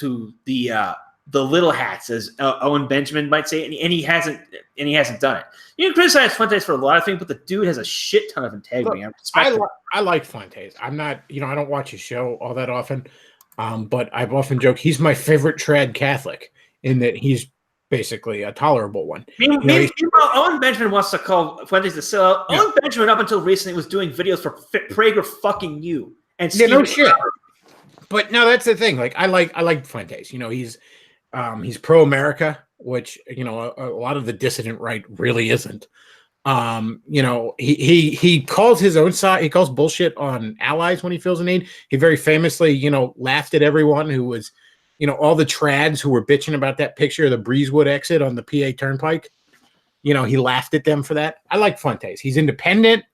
the little hats, as Owen Benjamin might say, and he hasn't done it. You can criticize Fuentes for a lot of things, but the dude has a shit ton of integrity. Look, I like Fuentes. I'm not, I don't watch his show all that often, but I've often joked he's my favorite trad Catholic in that he's basically a tolerable one. Owen Benjamin wants to call Fuentes the sellout. Yeah. Owen Benjamin, up until recently, was doing videos for Prager fucking you and no shit. But no, that's the thing. Like I like Fuentes. He's pro-America, which a lot of the dissident right really isn't. He calls his own side. He calls bullshit on allies when he feels the need. He very famously, laughed at everyone who was, all the trads who were bitching about that picture of the Breezewood exit on the PA Turnpike. He laughed at them for that. I like Fuentes. He's independent.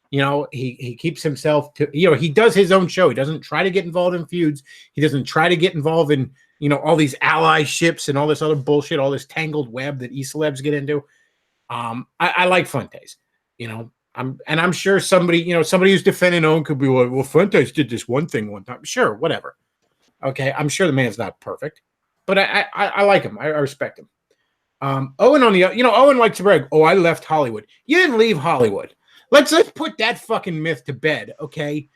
He keeps himself to, he does his own show. He doesn't try to get involved in feuds. He doesn't try to get involved in, all these ally ships and all this other bullshit, all this tangled web that e-celebs get into. I like Fuentes, I'm sure somebody who's defending Owen could be, well, Fuentes did this one thing one time. Sure, whatever. Okay, I'm sure the man's not perfect, but I like him. I respect him. Owen Owen likes to brag. Oh, I left Hollywood. You didn't leave Hollywood. Let's put that fucking myth to bed, okay?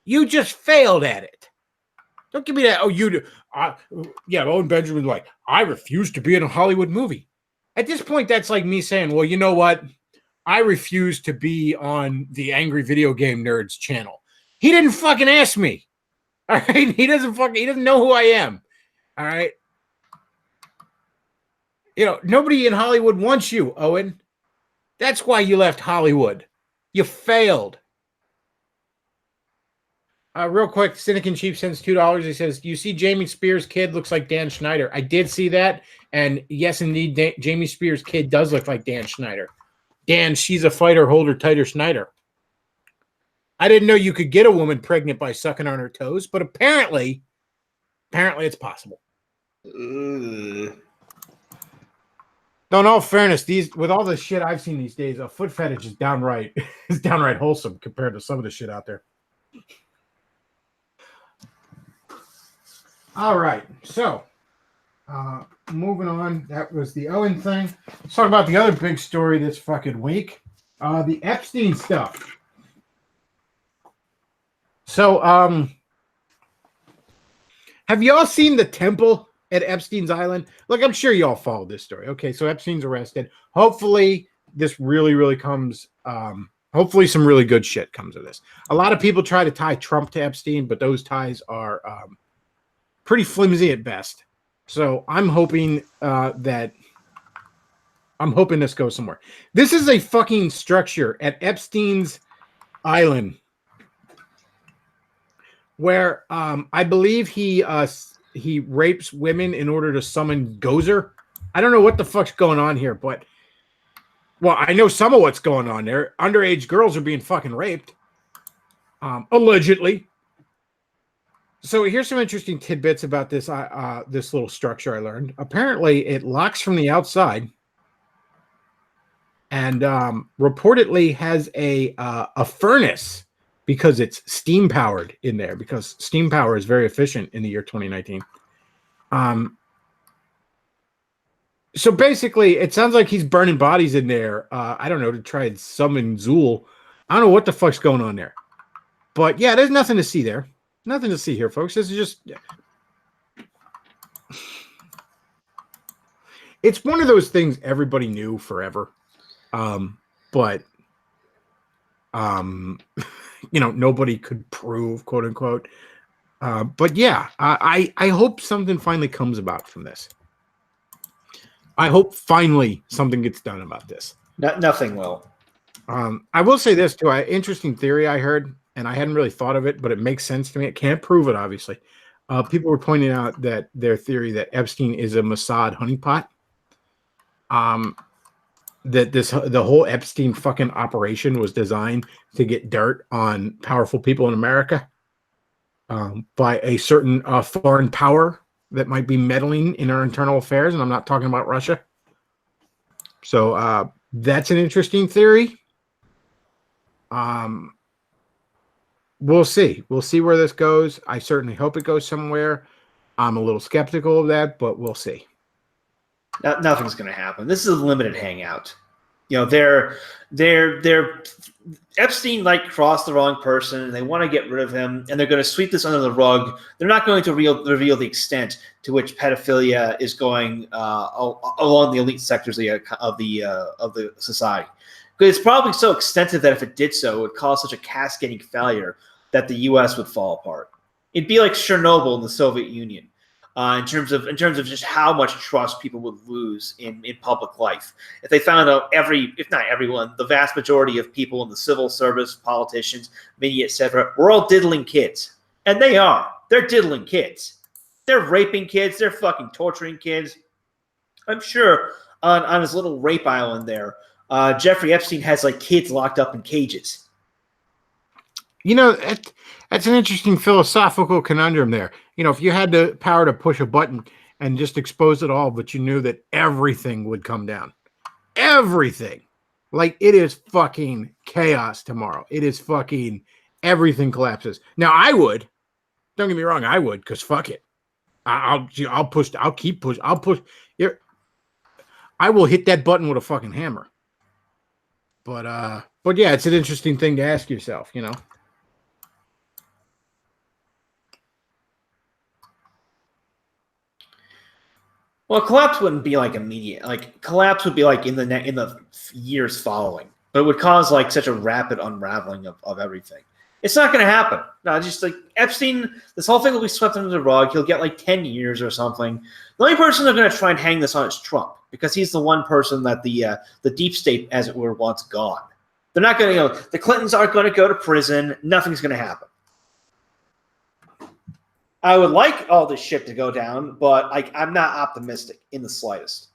You just failed at it. Don't give me that. Oh, Owen Benjamin's like, I refuse to be in a Hollywood movie. At this point, that's like me saying, well, you know what? I refuse to be on the Angry Video Game Nerds channel. He didn't fucking ask me. All right? He doesn't know who I am. All right? Nobody in Hollywood wants you, Owen. That's why you left Hollywood. You failed. Real quick, Cynic and Cheap sends $2. He says, you see Jamie Spears' kid looks like Dan Schneider. I did see that. And yes, indeed, Jamie Spears' kid does look like Dan Schneider. Dan, she's a fighter, hold her tighter, Schneider. I didn't know you could get a woman pregnant by sucking on her toes, but apparently it's possible. No, in all fairness, with all the shit I've seen these days, a foot fetish is downright wholesome compared to some of the shit out there. All right, so moving on. That was the Owen thing. Let's talk about the other big story this fucking week, the Epstein stuff. So, have y'all seen the temple at Epstein's Island? Look, I'm sure y'all followed this story. Okay, so Epstein's arrested. Hopefully, this really, really comes. Hopefully, some really good shit comes of this. A lot of people try to tie Trump to Epstein, but those ties are pretty flimsy at best. So I'm hoping this goes somewhere. This is a fucking structure at Epstein's Island where I believe he rapes women in order to summon Gozer. I don't know what the fuck's going on here, but I know some of what's going on there. Underage girls are being fucking raped, allegedly. So here's some interesting tidbits about this this little structure I learned. Apparently, it locks from the outside, and reportedly has a furnace because it's steam powered in there. Because steam power is very efficient in the year 2019. So basically, it sounds like he's burning bodies in there. I don't know, to try and summon Zool. I don't know what the fuck's going on there, but yeah, there's nothing to see there. Nothing to see here, folks. This is just... It's one of those things everybody knew forever. But nobody could prove, quote unquote. But yeah, I hope something finally comes about from this. I hope finally something gets done about this. Nothing will. I will say this too. Interesting theory I heard, and I hadn't really thought of it, but it makes sense to me. I can't prove it, obviously. people were pointing out that their theory that Epstein is a Mossad honeypot. That the whole Epstein fucking operation was designed to get dirt on powerful people in America by a certain foreign power that might be meddling in our internal affairs, and I'm not talking about Russia. So that's an interesting theory. We'll see. We'll see where this goes. I certainly hope it goes somewhere. I'm a little skeptical of that, but we'll see. Nothing's going to happen. This is a limited hangout. You know, they're Epstein crossed the wrong person, and they want to get rid of him, and they're going to sweep this under the rug. They're not going to reveal the extent to which pedophilia is going along the elite sectors of the society. Because it's probably so extensive that if it did so, it would cause such a cascading failure that the U.S. would fall apart. It'd be like Chernobyl in the Soviet Union. In terms of just how much trust people would lose in public life if they found out if not everyone, the vast majority of people in the civil service, politicians, media, etc., we're all diddling kids, and they are. They're diddling kids. They're raping kids. They're fucking torturing kids. I'm sure on his little rape island there, Jeffrey Epstein has kids locked up in cages. You know, that's an interesting philosophical conundrum there. You know, if you had the power to push a button and just expose it all, but you knew that everything would come down. Everything. Like, it is fucking chaos tomorrow. It is fucking everything collapses. Now, I would. Don't get me wrong, I would, because fuck it. I'll push. I'll keep pushing. I'll push. I will hit that button with a fucking hammer. But yeah, it's an interesting thing to ask yourself, you know. Well, collapse wouldn't be immediate. Collapse would be in the years following, but it would cause such a rapid unraveling of everything. It's not going to happen. No, just Epstein, this whole thing will be swept under the rug. He'll get 10 years or something. The only person they're going to try and hang this on is Trump, because he's the one person that the deep state, as it were, wants gone. They're not going to, the Clintons aren't going to go to prison. Nothing's going to happen. I would like all this shit to go down, but I'm not optimistic in the slightest.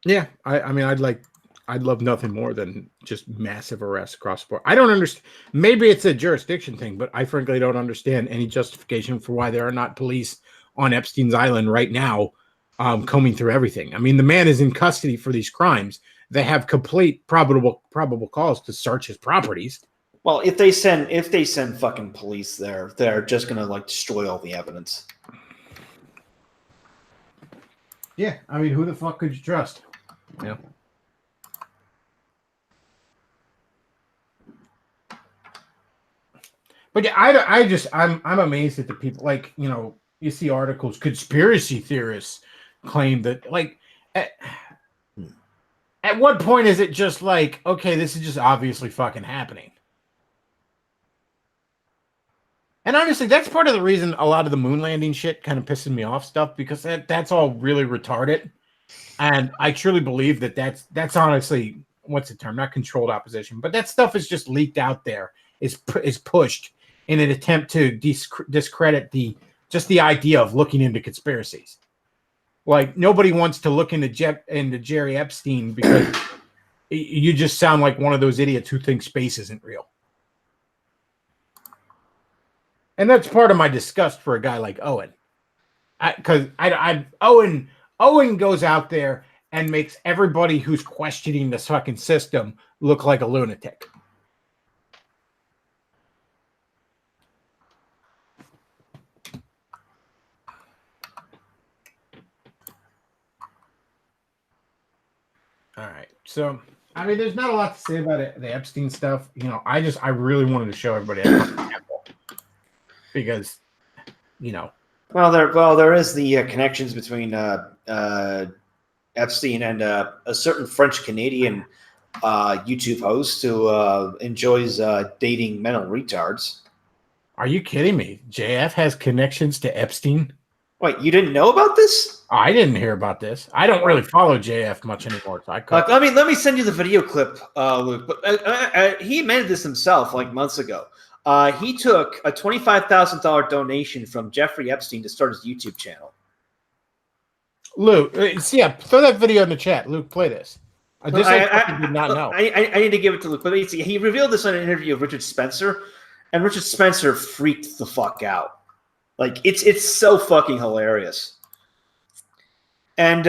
Yeah, I mean, I'd love nothing more than just massive arrests across the board. I don't understand. Maybe it's a jurisdiction thing, but I frankly don't understand any justification for why there are not police on Epstein's Island right now, combing through everything. I mean, the man is in custody for these crimes. They have complete probable cause to search his properties. Well, if they send fucking police there, they're just gonna destroy all the evidence. Yeah, I mean, who the fuck could you trust? Yeah. But yeah, I'm amazed at the people. You see articles, conspiracy theorists claim that at what point is it just okay, this is just obviously fucking happening? And honestly, that's part of the reason a lot of the moon landing shit kind of pisses me off stuff, because that's all really retarded. And I truly believe that that's honestly, what's the term? Not controlled opposition, but that stuff is just leaked out there, is pushed in an attempt to discredit the idea of looking into conspiracies. Nobody wants to look into Jerry Epstein because you just sound like one of those idiots who thinks space isn't real. And that's part of my disgust for a guy like Owen. Because Owen goes out there and makes everybody who's questioning this fucking system look like a lunatic. All right. So, I mean, there's not a lot to say about it, the Epstein stuff. You know, I really wanted to show everybody because, you know. Well, there is the connections between Epstein and a certain French Canadian YouTube host who enjoys dating mental retards. Are you kidding me? JF has connections to Epstein? Wait, you didn't know about this? I didn't hear about this. I don't really follow JF much anymore. So let me send you the video clip, Luke. But he admitted this himself months ago. He took a $25,000 donation from Jeffrey Epstein to start his YouTube channel. Luke, throw that video in the chat. Luke, play this. This I did not know. I need to give it to Luke. But he revealed this in an interview with Richard Spencer, and Richard Spencer freaked the fuck out. Like, it's so fucking hilarious. And,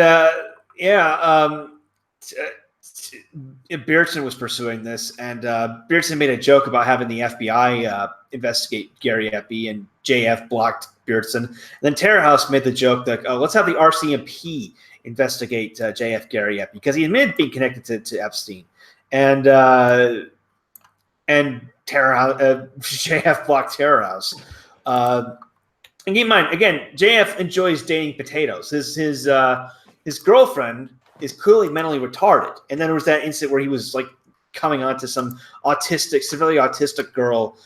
Beardson was pursuing this, and Beardson made a joke about having the FBI investigate Gary Eppy, and JF blocked Beardson. And then Terrahouse made the joke that, let's have the RCMP investigate JF Gary Eppy, because he admitted being connected to Epstein. And Terrahouse, JF blocked Terrahouse. And keep in mind, again, JF enjoys dating potatoes. His girlfriend is clearly mentally retarded. And then there was that incident where he was like coming on to some severely autistic girl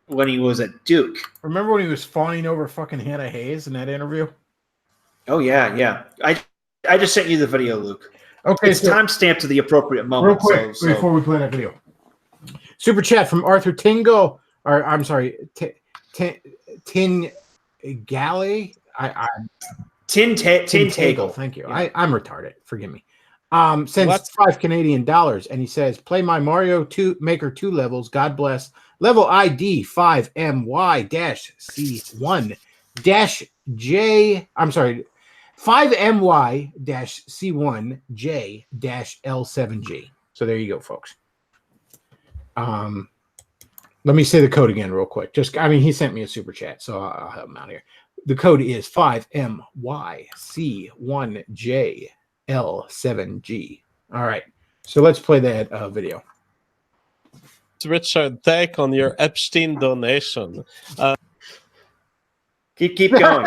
when he was at Duke. Remember when he was fawning over fucking Hannah Hayes in that interview? Oh yeah. I just sent you the video, Luke. Okay, it's timestamped to the appropriate moment. Real quick, before we play that video. Super chat from Arthur Tingo, or I'm sorry, Tin Galley. Tin Tagel. Thank you. Yeah. I'm retarded. Forgive me. Sends $5 Canadian, and he says, "Play my Mario 2 Maker 2 levels. God bless. Level ID 5MY-C1-J. I'm sorry, 5MY-C1J-L7G." So there you go, folks. Let me say the code again real quick. He sent me a super chat, so I'll help him out here. The code is 5MYC1JL7G. All right, so let's play that video. Richard, take on your Epstein donation. Keep going.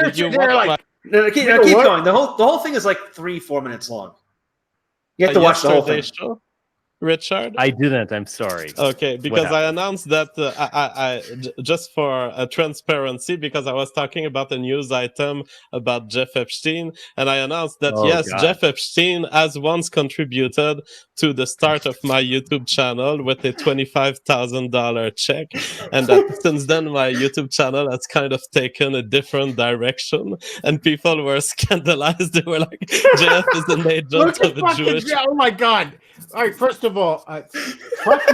Did you watch keep going. The whole thing is like 3-4 minutes long. You have to watch the whole thing. Show? Richard? I didn't. I'm sorry. Okay, because I announced that I just for transparency, because I was talking about a news item about Jeff Epstein, and I announced that Jeff Epstein has once contributed to the start of my YouTube channel with a $25,000 check, and that since then my YouTube channel has kind of taken a different direction, and people were scandalized. They were like, "Jeff is an agent of a Jewish." Oh my God! All right, first of all, fuck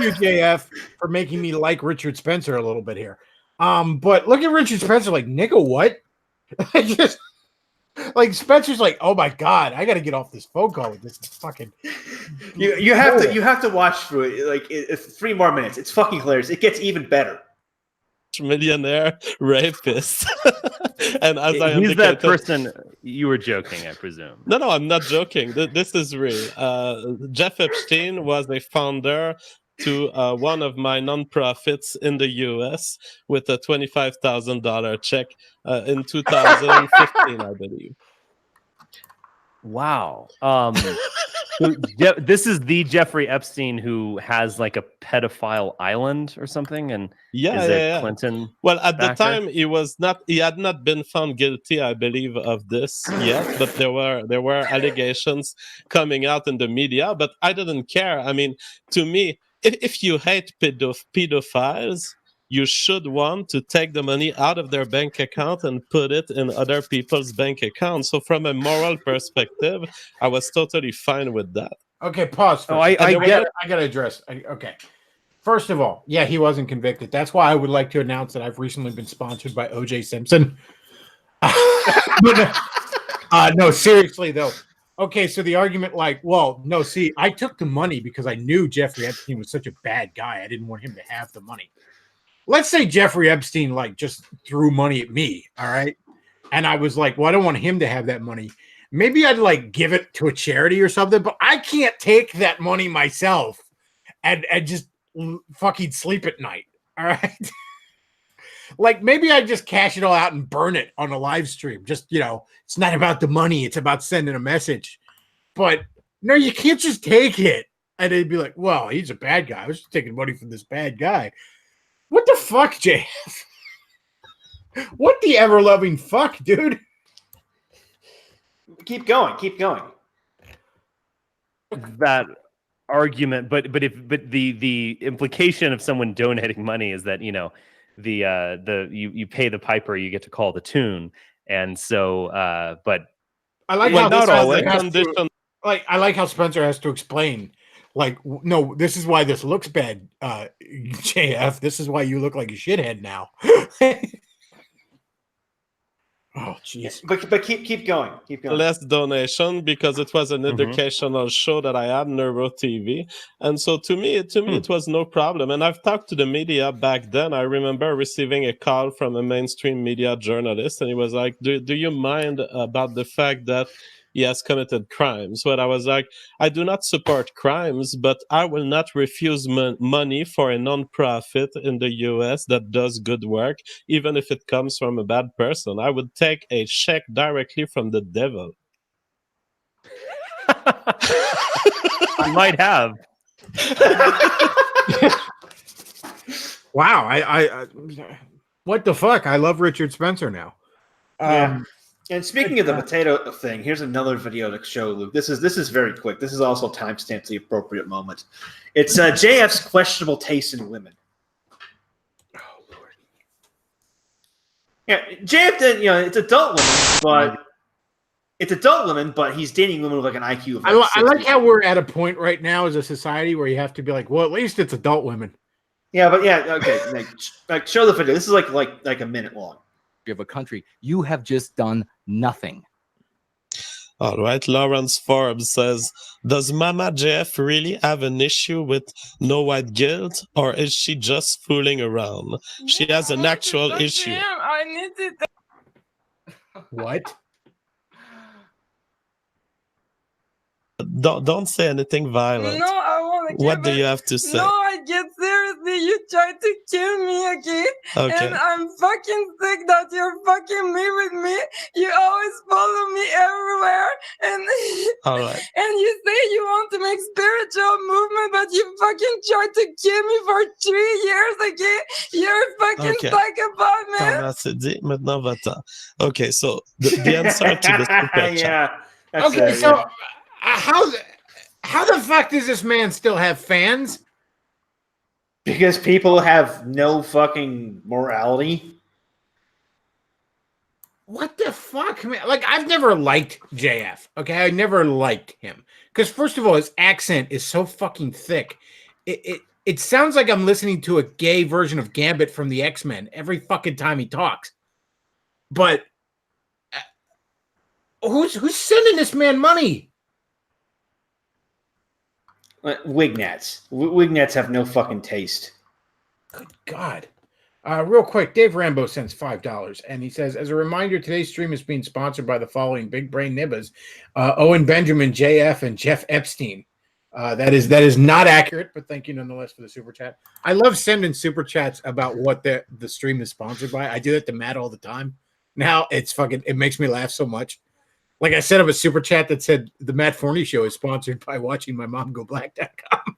you, JF, for making me like Richard Spencer a little bit here. But look at Richard Spencer, like, nigga, what? Just like Spencer's like, oh my God, I got to get off this phone call with this fucking. You have to watch through it. Like, 3 more minutes. It's fucking hilarious. It gets even better. Millionaire rapist. And as I indicated, that person you were joking, I presume. No, I'm not joking. This is real. Jeff Epstein was a founder to one of my nonprofits in the US with a $25,000 check in 2015, I believe. Wow. So this is the Jeffrey Epstein who has like a pedophile island or something, and Clinton. Well, at the time, he had not been found guilty, I believe, of this yet, but there were allegations coming out in the media. But I didn't care. I mean, to me, if you hate pedophiles, you should want to take the money out of their bank account and put it in other people's bank accounts. So from a moral perspective, I was totally fine with that. Okay, pause. Oh, I got to address. Okay. First of all, yeah, he wasn't convicted. That's why I would like to announce that I've recently been sponsored by O.J. Simpson. No, seriously, though. Okay, so the argument I took the money because I knew Jeffrey Epstein was such a bad guy. I didn't want him to have the money. Let's say Jeffrey Epstein just threw money at me, all right? And I was like, well, I don't want him to have that money. Maybe I'd give it to a charity or something, but I can't take that money myself and just fucking sleep at night, all right? Maybe I just cash it all out and burn it on a live stream. Just, it's not about the money. It's about sending a message. But no, you can't just take it. And they'd be like, well, he's a bad guy. I was just taking money from this bad guy. What the fuck, JF? What the ever-loving fuck, dude? Keep going. That argument, but the implication of someone donating money is that you pay the piper, you get to call the tune, and so but I like well, how not always. I like how Spencer has to explain. Like, no, this is why this looks bad, JF. This is why you look like a shithead now. Oh, jeez. But keep going. Keep going. Less donation because it was an educational show that I had, Neuro TV, and so to me it was no problem. And I've talked to the media back then. I remember receiving a call from a mainstream media journalist, and he was like, "Do you mind about the fact that he has committed crimes?" But I was like, I do not support crimes, but I will not refuse money for a non-profit in the US that does good work, even if it comes from a bad person. I would take a check directly from the devil. I might have. Wow, I what the fuck? I love Richard Spencer now. Yeah. And speaking of the potato thing, here's another video to show Luke. This is very quick. This is also timestamped to the appropriate moment. It's JF's questionable taste in women. Oh Lord. Yeah, JF did, it's adult women, but he's dating women with like an IQ of like I like how we're at a point right now as a society where you have to be like, well, at least it's adult women. Yeah, but yeah, okay. Like show the video. This is like a minute long. Of a country, you have just done nothing. All right, Lawrence Forbes says, does Mama JF really have an issue with no white guilt, or is she just fooling around? She has an actual issue. I need to. What? Don't say anything violent. No, I want to. What do you have to say? No, I get seriously. You tried to kill me, okay? Okay. And I'm fucking sick that you're fucking me with me. You always follow me everywhere, and All right. and you say you want to make spiritual movement, but you fucking tried to kill me for 3 years, okay? You're a fucking Okay. psychopath, man. T'en as assez dit, maintenant va-t'en. Okay, so the answer to the super chat. Yeah. Okay, so how the fuck does this man still have fans? Because people have no fucking morality. What the fuck, man? Like, I've never liked JF. Okay, I never liked him because first of all, his accent is so fucking thick. It sounds like I'm listening to a gay version of Gambit from the X-Men every fucking time he talks. But who's sending this man money? Wignats. Wignats have no fucking taste. Good God. Real quick, Dave Rambo sends $5, and he says, as a reminder, today's stream is being sponsored by the following big brain nibbas: Owen Benjamin, JF, and Jeff Epstein. That is not accurate, but thank you nonetheless for the super chat. I love sending super chats about what the stream is sponsored by. I do that to Matt all the time. Now it makes me laugh so much. Like I set up a super chat that said the Matt Forney show is sponsored by watching my mom go black.com.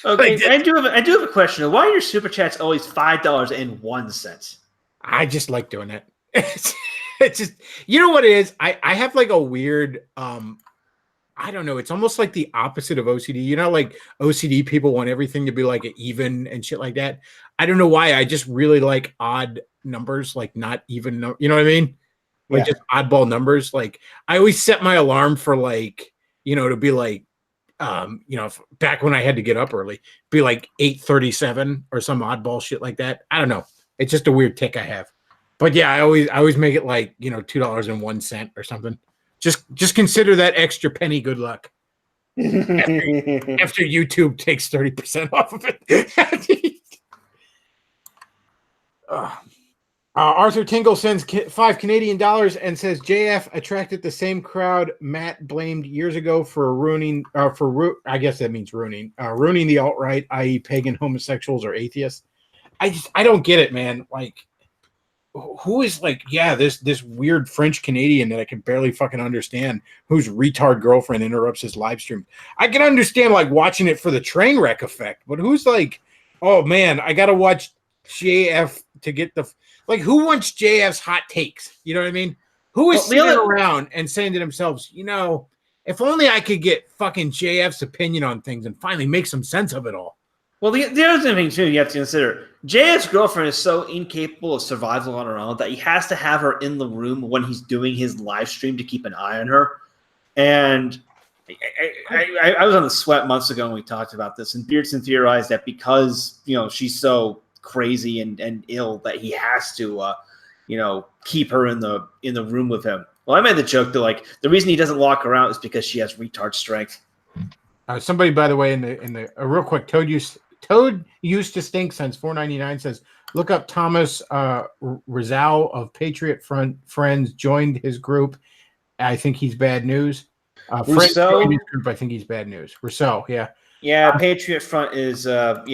Okay, I do have a question. Why are your super chats always $5.01? I just like doing it. It's just, you know what it is? I have like a weird I don't know, it's almost like the opposite of OCD. You know, like OCD people want everything to be like an even and shit like that. I don't know why. I just really like odd numbers, like not even you know what I mean? Like just oddball numbers. Like I always set my alarm for like, to be like back when I had to get up early, be like 8:37 or some oddball shit like that. I don't know. It's just a weird tick I have. But yeah, I always make it like, $2.01 or something. Just consider that extra penny good luck. After YouTube takes 30% off of it. Arthur Tingle sends $5 Canadian and says JF attracted the same crowd Matt blamed years ago for ruining, I guess that means ruining the alt-right, i.e. pagan homosexuals or atheists. I don't get it, man. Like, who is like, this weird French Canadian that I can barely fucking understand, whose retard girlfriend interrupts his live stream. I can understand like watching it for the train wreck effect, but who's like, oh man, I gotta watch JF to get the like, who wants JF's hot takes? You know what I mean? Who is sitting around and saying to themselves, If only I could get fucking JF's opinion on things and finally make some sense of it all. Well, the other thing, too, you have to consider, JF's girlfriend is so incapable of survival on her own that he has to have her in the room when he's doing his live stream to keep an eye on her. And I was on the Sweat months ago and we talked about this, and Beardson theorized that because, she's so crazy and ill that he has to, keep her in the room with him. Well, I made the joke that the reason he doesn't lock her out is because she has retard strength. Somebody, by the way, in the real quick, Toad used to stink since 499 says, look up Thomas Rizal of Patriot Front Friends joined his group. I think he's bad news. Rousseau? Group, I think he's bad news. Rousseau, yeah. Yeah, Patriot Front is don't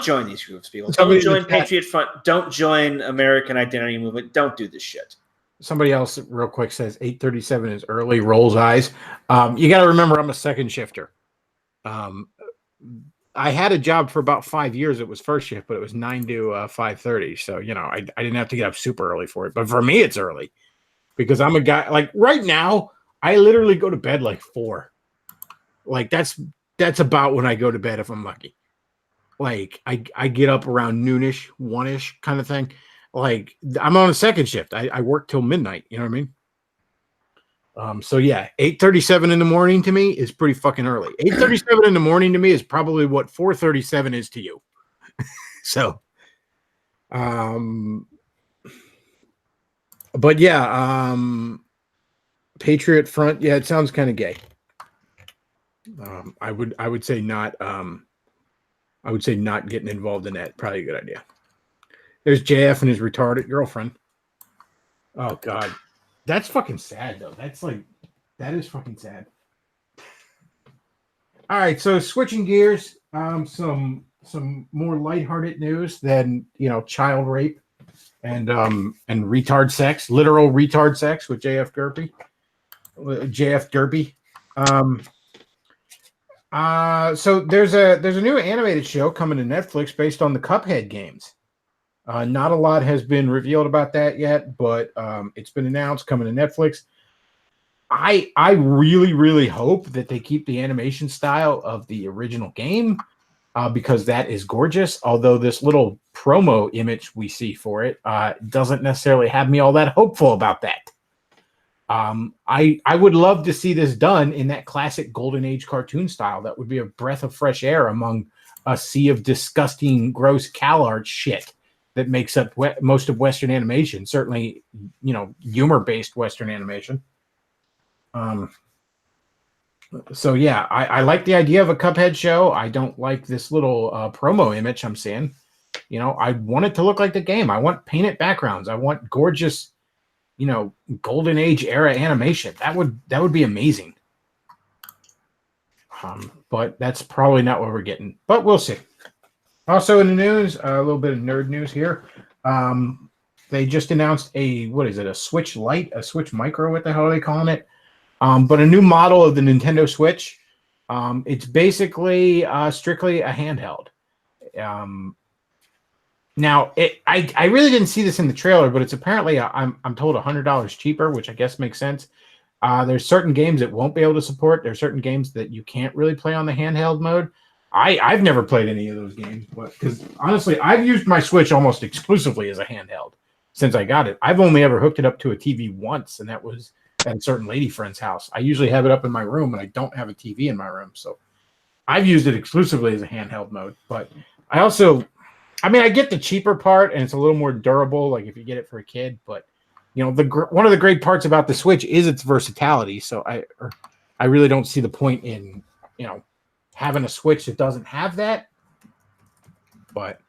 join these groups, people. Don't join Patriot Front. Don't join American Identity Movement. Don't do this shit. Somebody else real quick says 8:37 is early, rolls eyes. You got to remember I'm a second shifter. I had a job for about 5 years. It was first shift, but it was 9 to 5:30. So, I didn't have to get up super early for it. But for me, it's early because I'm a guy like right now, I literally go to bed like 4. Like that's about when I go to bed if I'm lucky. Like I get up around noonish, 1-ish kind of thing. Like I'm on a second shift. I work till midnight. You know what I mean? So yeah, 8:37 in the morning to me is pretty fucking early. 8:37 in the morning to me is probably what 4:37 is to you. So, but yeah, Patriot Front. Yeah, it sounds kind of gay. I would say not. I would say not getting involved in that. Probably a good idea. There's JF and his retarded girlfriend. Oh God, that's fucking sad though. That is fucking sad. All right, so switching gears, some more lighthearted news than child rape and retard sex, literal retard sex with JF Derby. So there's a new animated show coming to Netflix based on the Cuphead games. Not a lot has been revealed about that yet, but it's been announced coming to Netflix. I really, really hope that they keep the animation style of the original game because that is gorgeous. Although this little promo image we see for it doesn't necessarily have me all that hopeful about that. I would love to see this done in that classic Golden Age cartoon style. That would be a breath of fresh air among a sea of disgusting, gross cal art shit that makes up most of Western animation. Certainly, humor-based Western animation. So yeah, I like the idea of a Cuphead show. I don't like this little promo image I'm seeing. I want it to look like the game. I want painted backgrounds. I want gorgeous, Golden Age era animation. That would be amazing. But that's probably not what we're getting. But we'll see. Also in the news, a little bit of nerd news here. They just announced a Switch Lite, a Switch Micro, what the hell are they calling it? But a new model of the Nintendo Switch. It's basically strictly a handheld. Now, I really didn't see this in the trailer, but it's apparently, I'm told, $100 cheaper, which I guess makes sense. There's certain games it won't be able to support. There's certain games that you can't really play on the handheld mode. I've never played any of those games, but because honestly, I've used my Switch almost exclusively as a handheld since I got it. I've only ever hooked it up to a TV once, and that was at a certain lady friend's house. I usually have it up in my room, and I don't have a TV in my room, so I've used it exclusively as a handheld mode. But I get the cheaper part, and it's a little more durable, like if you get it for a kid. But one of the great parts about the Switch is its versatility. So I really don't see the point in having a Switch that doesn't have that. But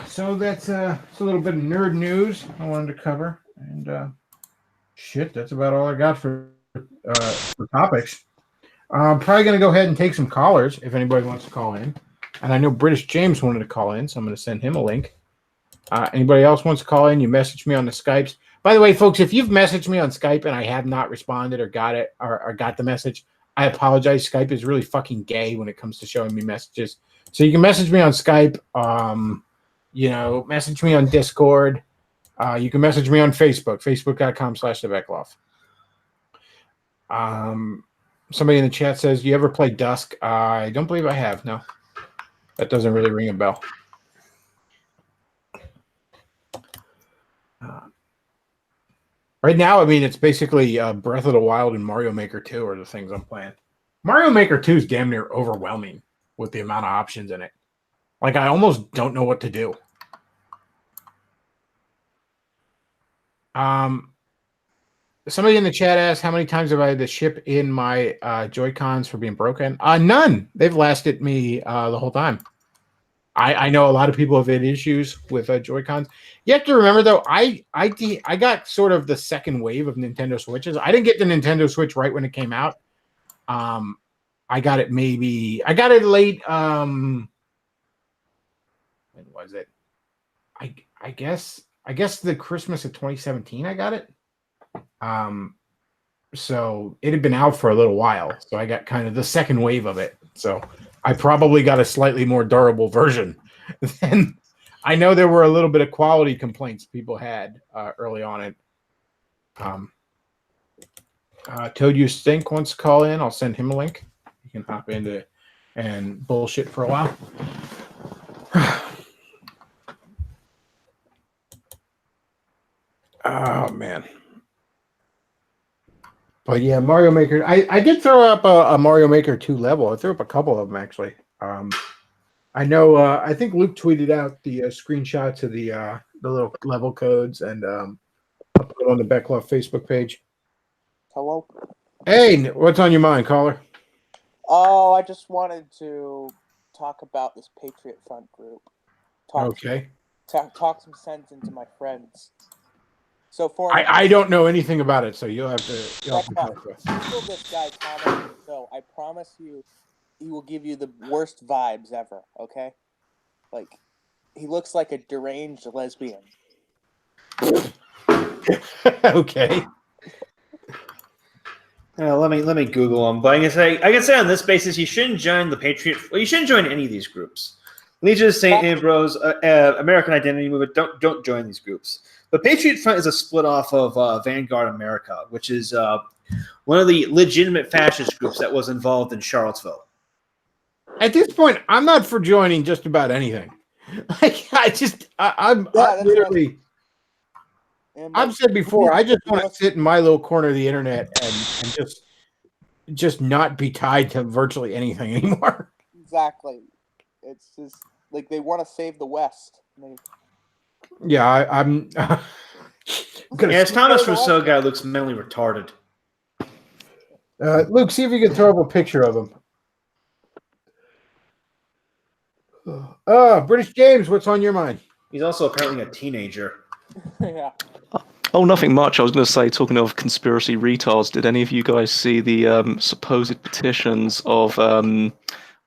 so that's a little bit of nerd news I wanted to cover, and that's about all I got for topics. I'm probably going to go ahead and take some callers if anybody wants to call in. And I know British James wanted to call in, so I'm going to send him a link. Anybody else wants to call in, you message me on the Skypes. By the way, folks, if you've messaged me on Skype and I have not responded or got it or got the message, I apologize. Skype is really fucking gay when it comes to showing me messages. So you can message me on Skype. message me on Discord. You can message me on Facebook, facebook.com/thebechtloff. Somebody in the chat says, "You ever play Dusk?" I don't believe I have. No, that doesn't really ring a bell. Right now, I mean, it's basically Breath of the Wild and Mario Maker 2 are the things I'm playing. Mario Maker 2 is damn near overwhelming with the amount of options in it. Like, I almost don't know what to do. Somebody in the chat asked, how many times have I had to ship in my Joy-Cons for being broken? None. They've lasted me the whole time. I know a lot of people have had issues with Joy-Cons. You have to remember, though, I got sort of the second wave of Nintendo Switches. I didn't get the Nintendo Switch right when it came out. I got it late. When was it? I guess the Christmas of 2017 I got it. So it had been out for a little while. So I got kind of the second wave of it. So I probably got a slightly more durable version. Then I know there were a little bit of quality complaints people had early on it. Toad You Stink wants to call in. I'll send him a link. You can hop into and bullshit for a while. Oh, man. But yeah, Mario Maker. I did throw up a Mario Maker 2 level. I threw up a couple of them, actually. I know. I think Luke tweeted out the screenshots of the little level codes, and I'll put it on the Bechtloff Facebook page. Hello. Hey, what's on your mind, caller? Oh, I just wanted to talk about this Patriot Front group. Talk some sense into my friends. So I don't know anything about it, so you'll have to talk to us. This guy commented, so I promise you, he will give you the worst vibes ever. Okay, like he looks like a deranged lesbian. Okay. Let me Google him. But I can say on this basis, you shouldn't join the Patriot. Well, you shouldn't join any of these groups. Legion of St. Ambrose, American Identity Movement. Don't join these groups. The Patriot Front is a split off of Vanguard America, which is one of the legitimate fascist groups that was involved in Charlottesville. At this point, I'm not for joining just about anything. Like I'm literally. Right. I've said before, I just want to sit in my little corner of the internet and just not be tied to virtually anything anymore. Exactly. It's just like they want to save the West. Yeah, I'm. As Thomas Rousseau guy looks mentally retarded. Luke, see if you can throw up a picture of him. British James, what's on your mind? He's also apparently a teenager. Yeah. Oh, nothing much. I was going to say, talking of conspiracy retards, did any of you guys see the supposed petitions of, I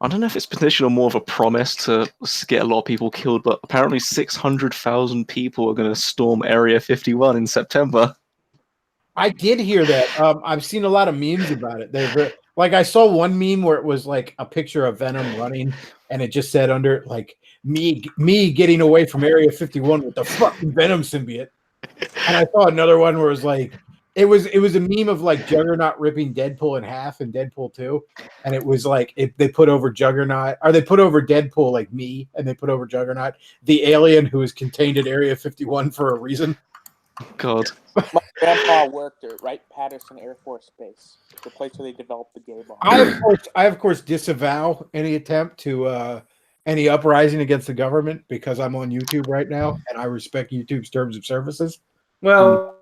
don't know if it's a petition or more of a promise to get a lot of people killed, but apparently 600,000 people are going to storm Area 51 in September. I did hear that. I've seen a lot of memes about it. Like I saw one meme where it was like a picture of Venom running, and it just said under like me getting away from Area 51 with the fucking Venom symbiote. And I saw another one where it was like it was a meme of like Juggernaut ripping Deadpool in half in Deadpool 2, and it was like they put over Juggernaut, or they put over Deadpool like me, and they put over Juggernaut, the alien who is contained at Area 51 for a reason. God. My grandpa worked at Wright-Patterson Air Force Base, the place where they developed the gay bomb. I of course disavow any attempt to any uprising against the government because I'm on YouTube right now and I respect YouTube's terms of services. Well,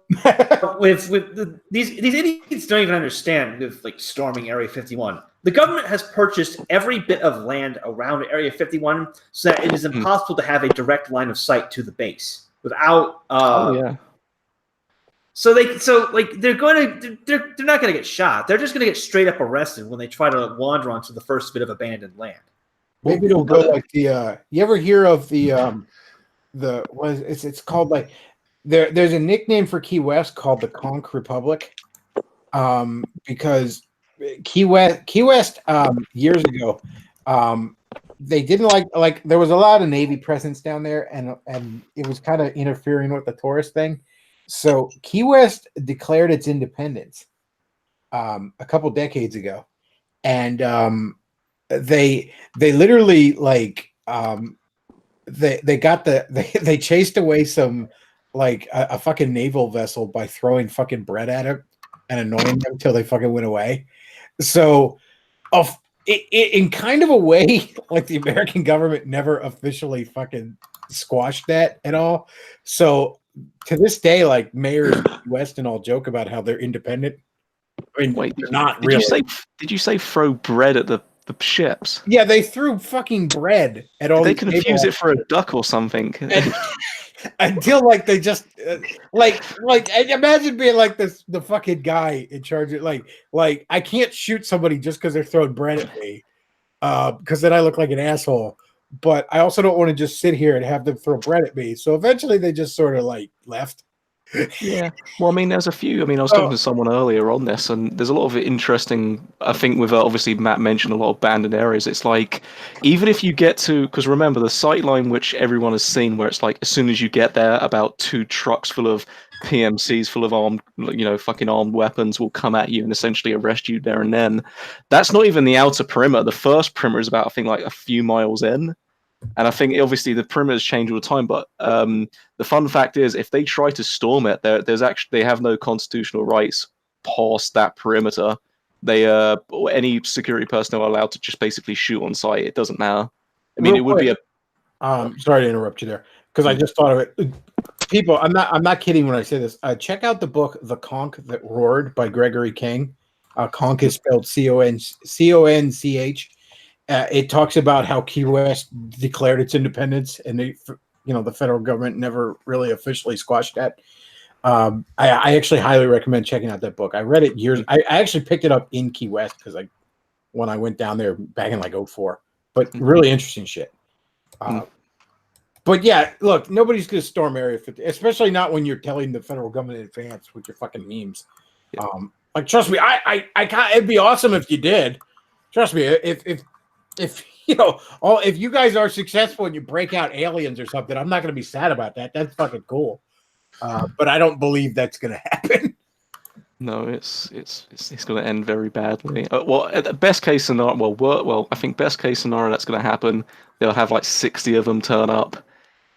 with these idiots don't even understand with like storming Area 51. The government has purchased every bit of land around Area 51 so that it is impossible to have a direct line of sight to the base without. So they're not going to get shot. They're just going to get straight up arrested when they try to wander onto the first bit of abandoned land. Maybe it'll go like the. You ever hear of it's called like there's a nickname for Key West called the Conch Republic, because Key West years ago, they didn't like there was a lot of Navy presence down there, and it was kind of interfering with the tourist thing. So Key West declared its independence a couple decades ago, and they literally they chased away some a fucking naval vessel by throwing fucking bread at it and annoying them until they fucking went away. So, in kind of a way, like the American government never officially fucking squashed that at all. So to this day, like mayors of the West and all joke about how they're independent. I mean, Wait, they're not did really. Did you say throw bread at the ships? Yeah, they threw fucking bread at all. Did they confuse it for a duck or something? Until like they just like imagine being like the fucking guy in charge of like I can't shoot somebody just because they're throwing bread at me because then I look like an asshole, but I also don't want to just sit here and have them throw bread at me. So eventually they just sort of like left. Yeah, well, I mean, there's a few. I mean, I was talking to someone earlier on this, and there's a lot of interesting. I think with obviously Matt mentioned a lot of abandoned areas. It's like even if you get to, because remember the sight line which everyone has seen, where it's like as soon as you get there, about 2 trucks full of PMCs full of armed, fucking armed weapons will come at you and essentially arrest you there and then. That's not even the outer perimeter. The first perimeter is about I think like a few miles in. And I think obviously the perimeters change all the time, but the fun fact is, if they try to storm it, they have no constitutional rights past that perimeter. They any security personnel are allowed to just basically shoot on sight. It doesn't matter. I mean, it would be a. Sorry to interrupt you there, because I just thought of it. People, I'm not kidding when I say this. Check out the book "The Conch That Roared" by Gregory King. Conch is spelled Conch. It talks about how Key West declared its independence, and the federal government never really officially squashed that. I actually highly recommend checking out that book. I read it years. I actually picked it up in Key West when I went down there back in like 2004. But really interesting shit. But yeah, look, nobody's gonna storm Area 50, especially not when you're telling the federal government in advance with your fucking memes. Yeah. Trust me, I can't. It'd be awesome if you did. Trust me, if you guys are successful and you break out aliens or something, I'm not going to be sad about that. That's fucking cool. But I don't believe that's going to happen. No, it's going to end very badly. Well, at the best case scenario, I think best case scenario that's going to happen. They'll have like 60 of them turn up,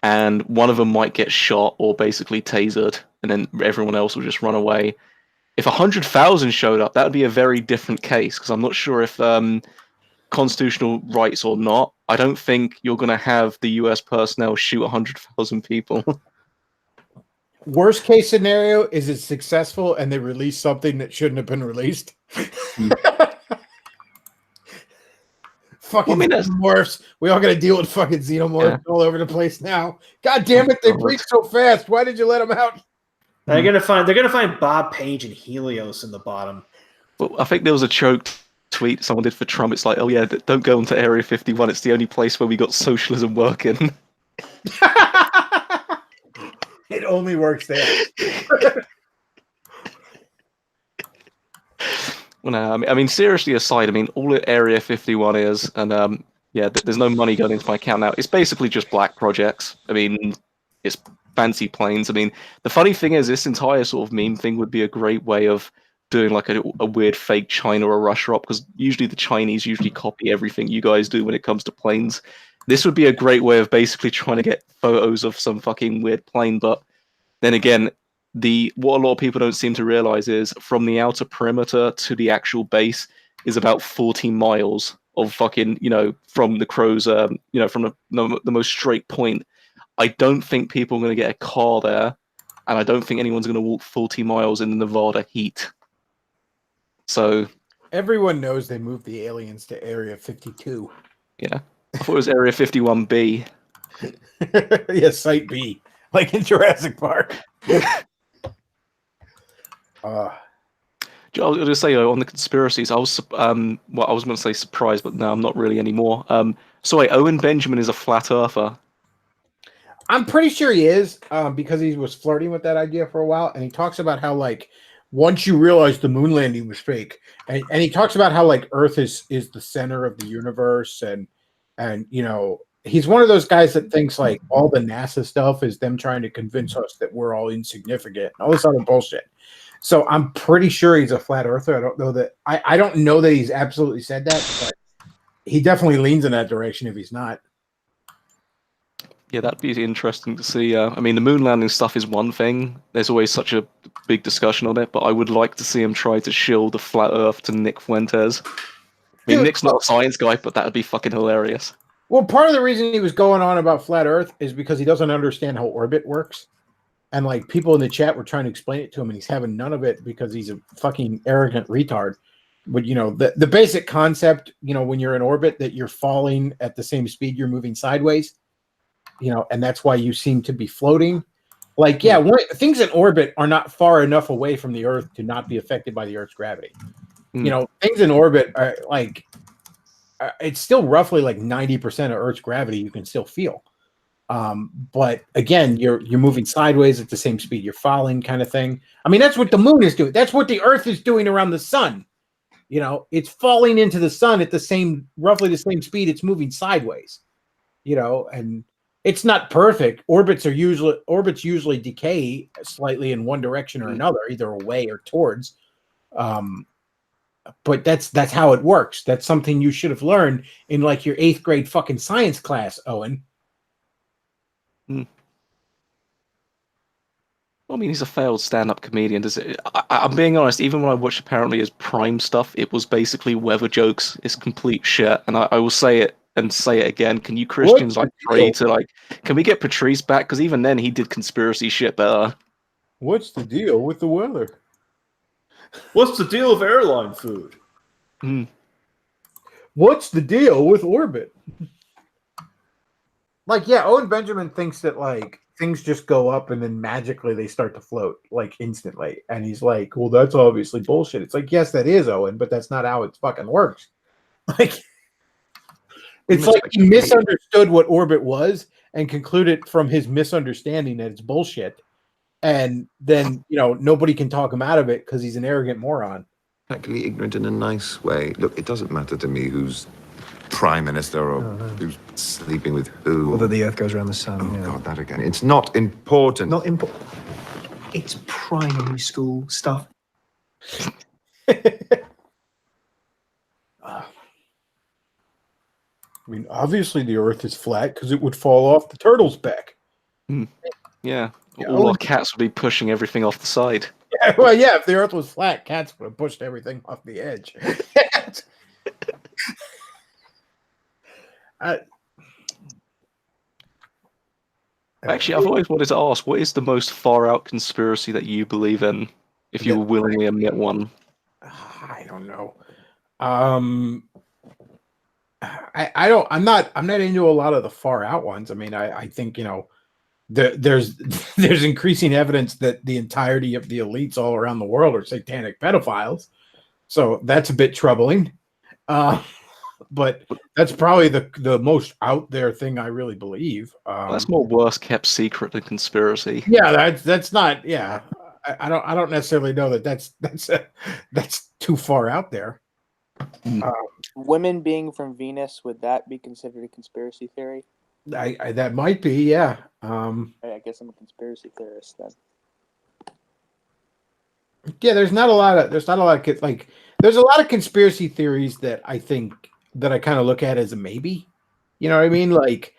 and one of them might get shot or basically tasered, and then everyone else will just run away. If 100,000 showed up, that would be a very different case, because I'm not sure if constitutional rights or not, I don't think you're going to have the US personnel shoot 100,000 people. Worst case scenario is it's successful and they release something that shouldn't have been released. Fucking xenomorphs. We all got to deal with fucking xenomorphs all over the place now. God damn it, they breach so fast. Why did you let them out? They're gonna find Bob Page and Helios in the bottom. Well, I think there was a choked tweet someone did for Trump. It's like, oh yeah, don't go into Area 51. It's the only place where we got socialism working. It only works there. Well, no, I mean, seriously aside, I mean, all that Area 51 is, and there's no money going into my account now. It's basically just black projects. I mean, it's fancy planes. I mean, the funny thing is, this entire sort of meme thing would be a great way of doing like a weird fake China or Russia up, because usually the Chinese copy everything you guys do when it comes to planes. This would be a great way of basically trying to get photos of some fucking weird plane. But then again, what a lot of people don't seem to realize is from the outer perimeter to the actual base is about 14 miles of fucking, from the crow's, from the most straight point. I don't think people are going to get a car there, and I don't think anyone's going to walk 40 miles in the Nevada heat. So everyone knows they moved the aliens to Area 52. Yeah, I thought it was Area 51B. Yeah, Site B, like in Jurassic Park. I was going to say on the conspiracies, I was I was going to say surprised, but no, I'm not really anymore. So wait, Owen Benjamin is a flat earther. I'm pretty sure he is, because he was flirting with that idea for a while, and he talks about how once you realize the moon landing was fake, and he talks about how Earth is the center of the universe, and And he's one of those guys that thinks like all the NASA stuff is them trying to convince us that we're all insignificant, all this other bullshit. So I'm pretty sure he's a flat earther. I don't know that. I don't know that he's absolutely said that, but he definitely leans in that direction if he's not. Yeah, that'd be interesting to see. I mean, the moon landing stuff is one thing. There's always such a big discussion on it, but I would like to see him try to shield the flat Earth to Nick Fuentes. I mean, Dude, Nick's not a science guy, but that would be fucking hilarious. Well, part of the reason he was going on about flat Earth is because he doesn't understand how orbit works. And like people in the chat were trying to explain it to him, and he's having none of it because he's a fucking arrogant retard. But the basic concept, when you're in orbit, that you're falling at the same speed you're moving sideways, and that's why you seem to be floating. Like, yeah, things in orbit are not far enough away from the Earth to not be affected by the Earth's gravity. Things in orbit are like, it's still roughly like 90% of Earth's gravity you can still feel. But again, you're moving sideways at the same speed you're falling, kind of thing. I mean, that's what the moon is doing. That's what the Earth is doing around the sun. It's falling into the sun at roughly the same speed it's moving sideways. And it's not perfect. Orbits usually decay slightly in one direction or another, either away or towards. But that's how it works. That's something you should have learned in like your 8th grade fucking science class, Owen. I mean, he's a failed stand-up comedian. I'm being honest, even when I watched apparently his Prime stuff, it was basically weather jokes. It's complete shit. And I will say it and say it again. Can you Christians pray to can we get Patrice back? Because even then he did conspiracy shit better. What's the deal with the weather? What's the deal with airline food? What's the deal with orbit? Like, yeah, Owen Benjamin thinks that like things just go up and then magically they start to float like instantly. And he's like, well, that's obviously bullshit. It's like, yes, that is, Owen, but that's not how it fucking works. Like, it's like he misunderstood what orbit was and concluded from his misunderstanding that it's bullshit. And then, nobody can talk him out of it because he's an arrogant moron. Exactly, ignorant in a nice way. Look, it doesn't matter to me who's prime minister or who's sleeping with who. Whether the Earth goes around the sun. Oh, God, that again. It's not important. Not important. It's primary school stuff. I mean, obviously the Earth is flat because it would fall off the turtle's back. Yeah. All our cats would be pushing everything off the side. Yeah, well, yeah, if the Earth was flat, cats would have pushed everything off the edge. Actually, I've always wanted to ask, what is the most far-out conspiracy that you believe in, if you will willingly admit one? I don't know. I'm not into a lot of the far-out ones. I mean, I think, there's increasing evidence that the entirety of the elites all around the world are satanic pedophiles. So that's a bit troubling. But that's probably the most out there thing I really believe. That's more worse kept secret than conspiracy. Yeah, that's not. Yeah, I don't necessarily know that's too far out there. Women being from Venus, would that be considered a conspiracy theory? I that might be. Yeah. I guess I'm a conspiracy theorist then. Yeah, there's a lot of conspiracy theories that I think that I kind of look at as a maybe. You know what I mean? Like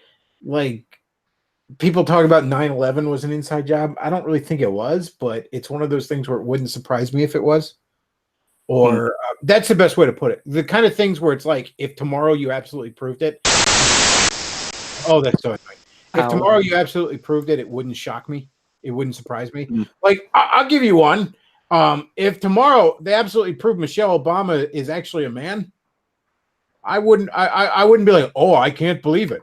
people talk about 9/11 was an inside job. I don't really think it was, but it's one of those things where it wouldn't surprise me if it was. Or that's the best way to put it. The kind of things where it's like, if tomorrow you absolutely proved it. Oh, that's so annoying. If tomorrow you absolutely proved it, it wouldn't shock me. It wouldn't surprise me. Like, I'll give you one. If tomorrow they absolutely prove Michelle Obama is actually a man, I wouldn't be like, oh, I can't believe it.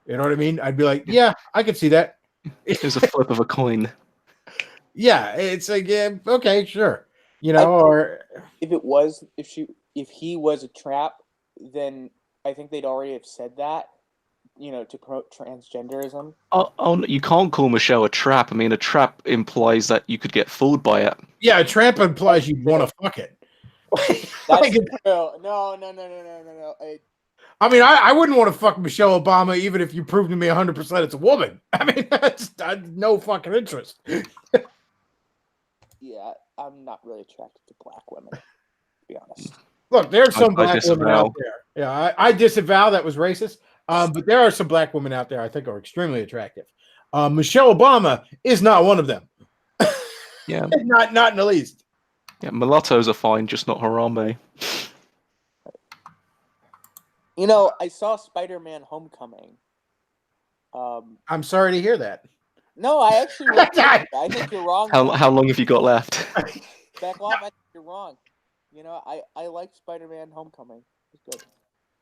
You know what I mean? I'd be like, yeah, I could see that. It's a flip of a coin. Yeah, it's like, yeah, okay, sure. Or if he was a trap, then I think they'd already have said that, to promote transgenderism. Oh, you can't call Michelle a trap. I mean, a trap implies that you could get fooled by it. Yeah, a trap implies you want to fuck it. That's true. No. I mean, I wouldn't want to fuck Michelle Obama even if you proved to me 100% it's a woman. I mean, that's no fucking interest. Yeah, I'm not really attracted to black women, to be honest. Look, there's some I black women out there. Yeah, I disavow that was racist. But there are some black women out there I think are extremely attractive. Michelle Obama is not one of them. Yeah. not in the least. Yeah, mulattoes are fine, just not Harambe. You know, I saw Spider-Man: Homecoming. I'm sorry to hear that. No, I actually I think you're wrong. How long have you got left? Bechtloff, I think you're wrong. You know, I like Spider-Man: Homecoming. It's good.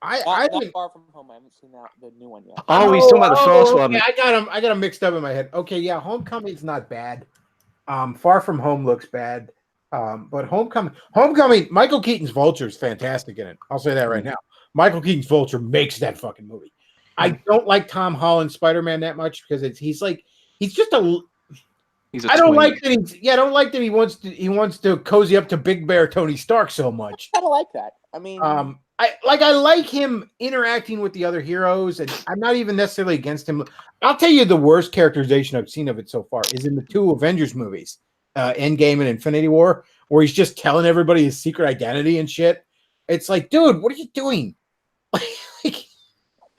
I not Far From Home. I haven't seen the new one yet. Oh, he's talking about the first one. Yeah, I got them mixed up in my head. Okay, yeah, Homecoming's not bad. Far From Home looks bad. But Homecoming, Michael Keaton's Vulture is fantastic in it. I'll say that right now. Michael Keaton's Vulture makes that fucking movie. I don't like Tom Holland's Spider-Man that much because he's just a. I don't like that he wants to cozy up to Big Bear Tony Stark so much. I don't like that. I mean, I like him interacting with the other heroes, and I'm not even necessarily against him. I'll tell you the worst characterization I've seen of it so far is in the 2 Avengers movies, Endgame and Infinity War, where he's just telling everybody his secret identity and shit. It's like, dude, what are you doing?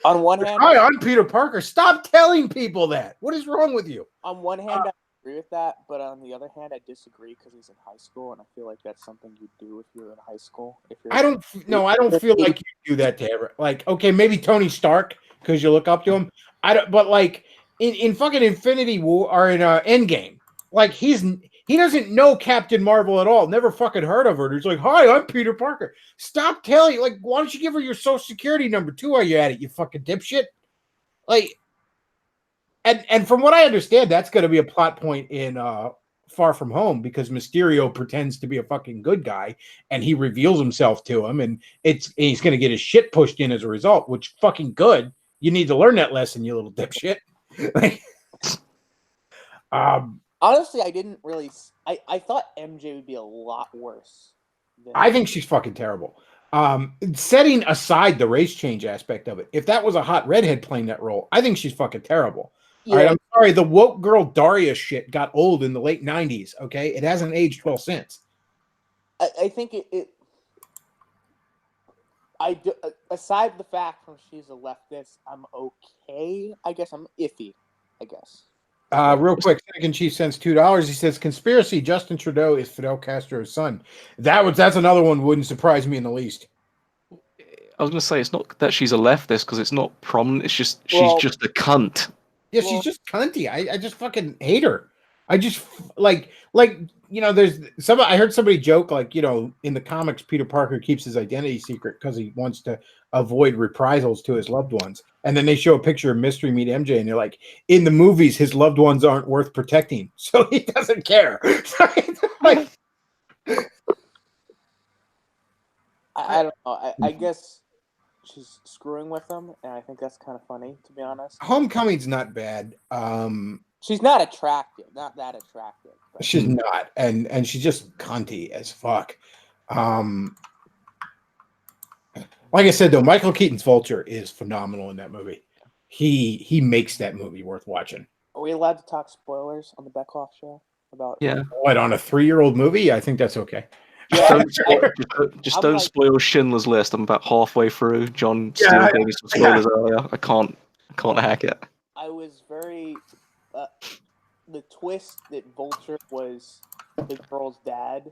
On one hand, hi, I'm Peter Parker. Stop telling people that. What is wrong with you? On one hand, I agree with that, but on the other hand, I disagree because he's in high school, and I feel like that's something you do if you're in high school. I don't feel like you do that to ever. Like, okay, maybe Tony Stark because you look up to him. But like in fucking Infinity War or in Endgame, like he doesn't know Captain Marvel at all. Never fucking heard of her. He's like, hi, I'm Peter Parker. Stop telling. Like, why don't you give her your social security number too while you're at it, you fucking dipshit? Like, and from what I understand, that's going to be a plot point in Far From Home because Mysterio pretends to be a fucking good guy and he reveals himself to him, and he's going to get his shit pushed in as a result, which fucking good. You need to learn that lesson, you little dipshit. Like, honestly, I didn't really. I thought MJ would be a lot worse. I think she's fucking terrible. Setting aside the race change aspect of it, if that was a hot redhead playing that role, I think she's fucking terrible. Yeah. All right, I'm sorry. The woke girl Daria shit got old in the late 90s. Okay, it hasn't aged well since. I think aside the fact from she's a leftist, I'm okay. I guess I'm iffy. I guess. Real quick, Second Chief sends $2. He says, "Conspiracy: Justin Trudeau is Fidel Castro's son." That's another one. Wouldn't surprise me in the least. I was going to say it's not that she's a leftist because it's not prominent. It's just she's just a cunt. Yeah, she's just cunty. I just fucking hate her. I just like there's some. I heard somebody joke in the comics, Peter Parker keeps his identity secret because he wants to avoid reprisals to his loved ones. And then they show a picture of Mystery Meet MJ, and they're like, in the movies, his loved ones aren't worth protecting, so he doesn't care. I don't know. I guess she's screwing with him, and I think that's kind of funny, to be honest. Homecoming's not bad. She's not attractive, not that attractive. But. She's not, and she's just cunty as fuck. Like I said, though, Michael Keaton's Vulture is phenomenal in that movie. He makes that movie worth watching. Are we allowed to talk spoilers on the Bechtloff show about? Yeah. What, on a 3-year-old movie? I think that's okay. Yeah. Don't spoil Schindler's List. I'm about halfway through. John still gave me some spoilers earlier. I can't hack it. I was very the twist that Vulture was the girl's dad.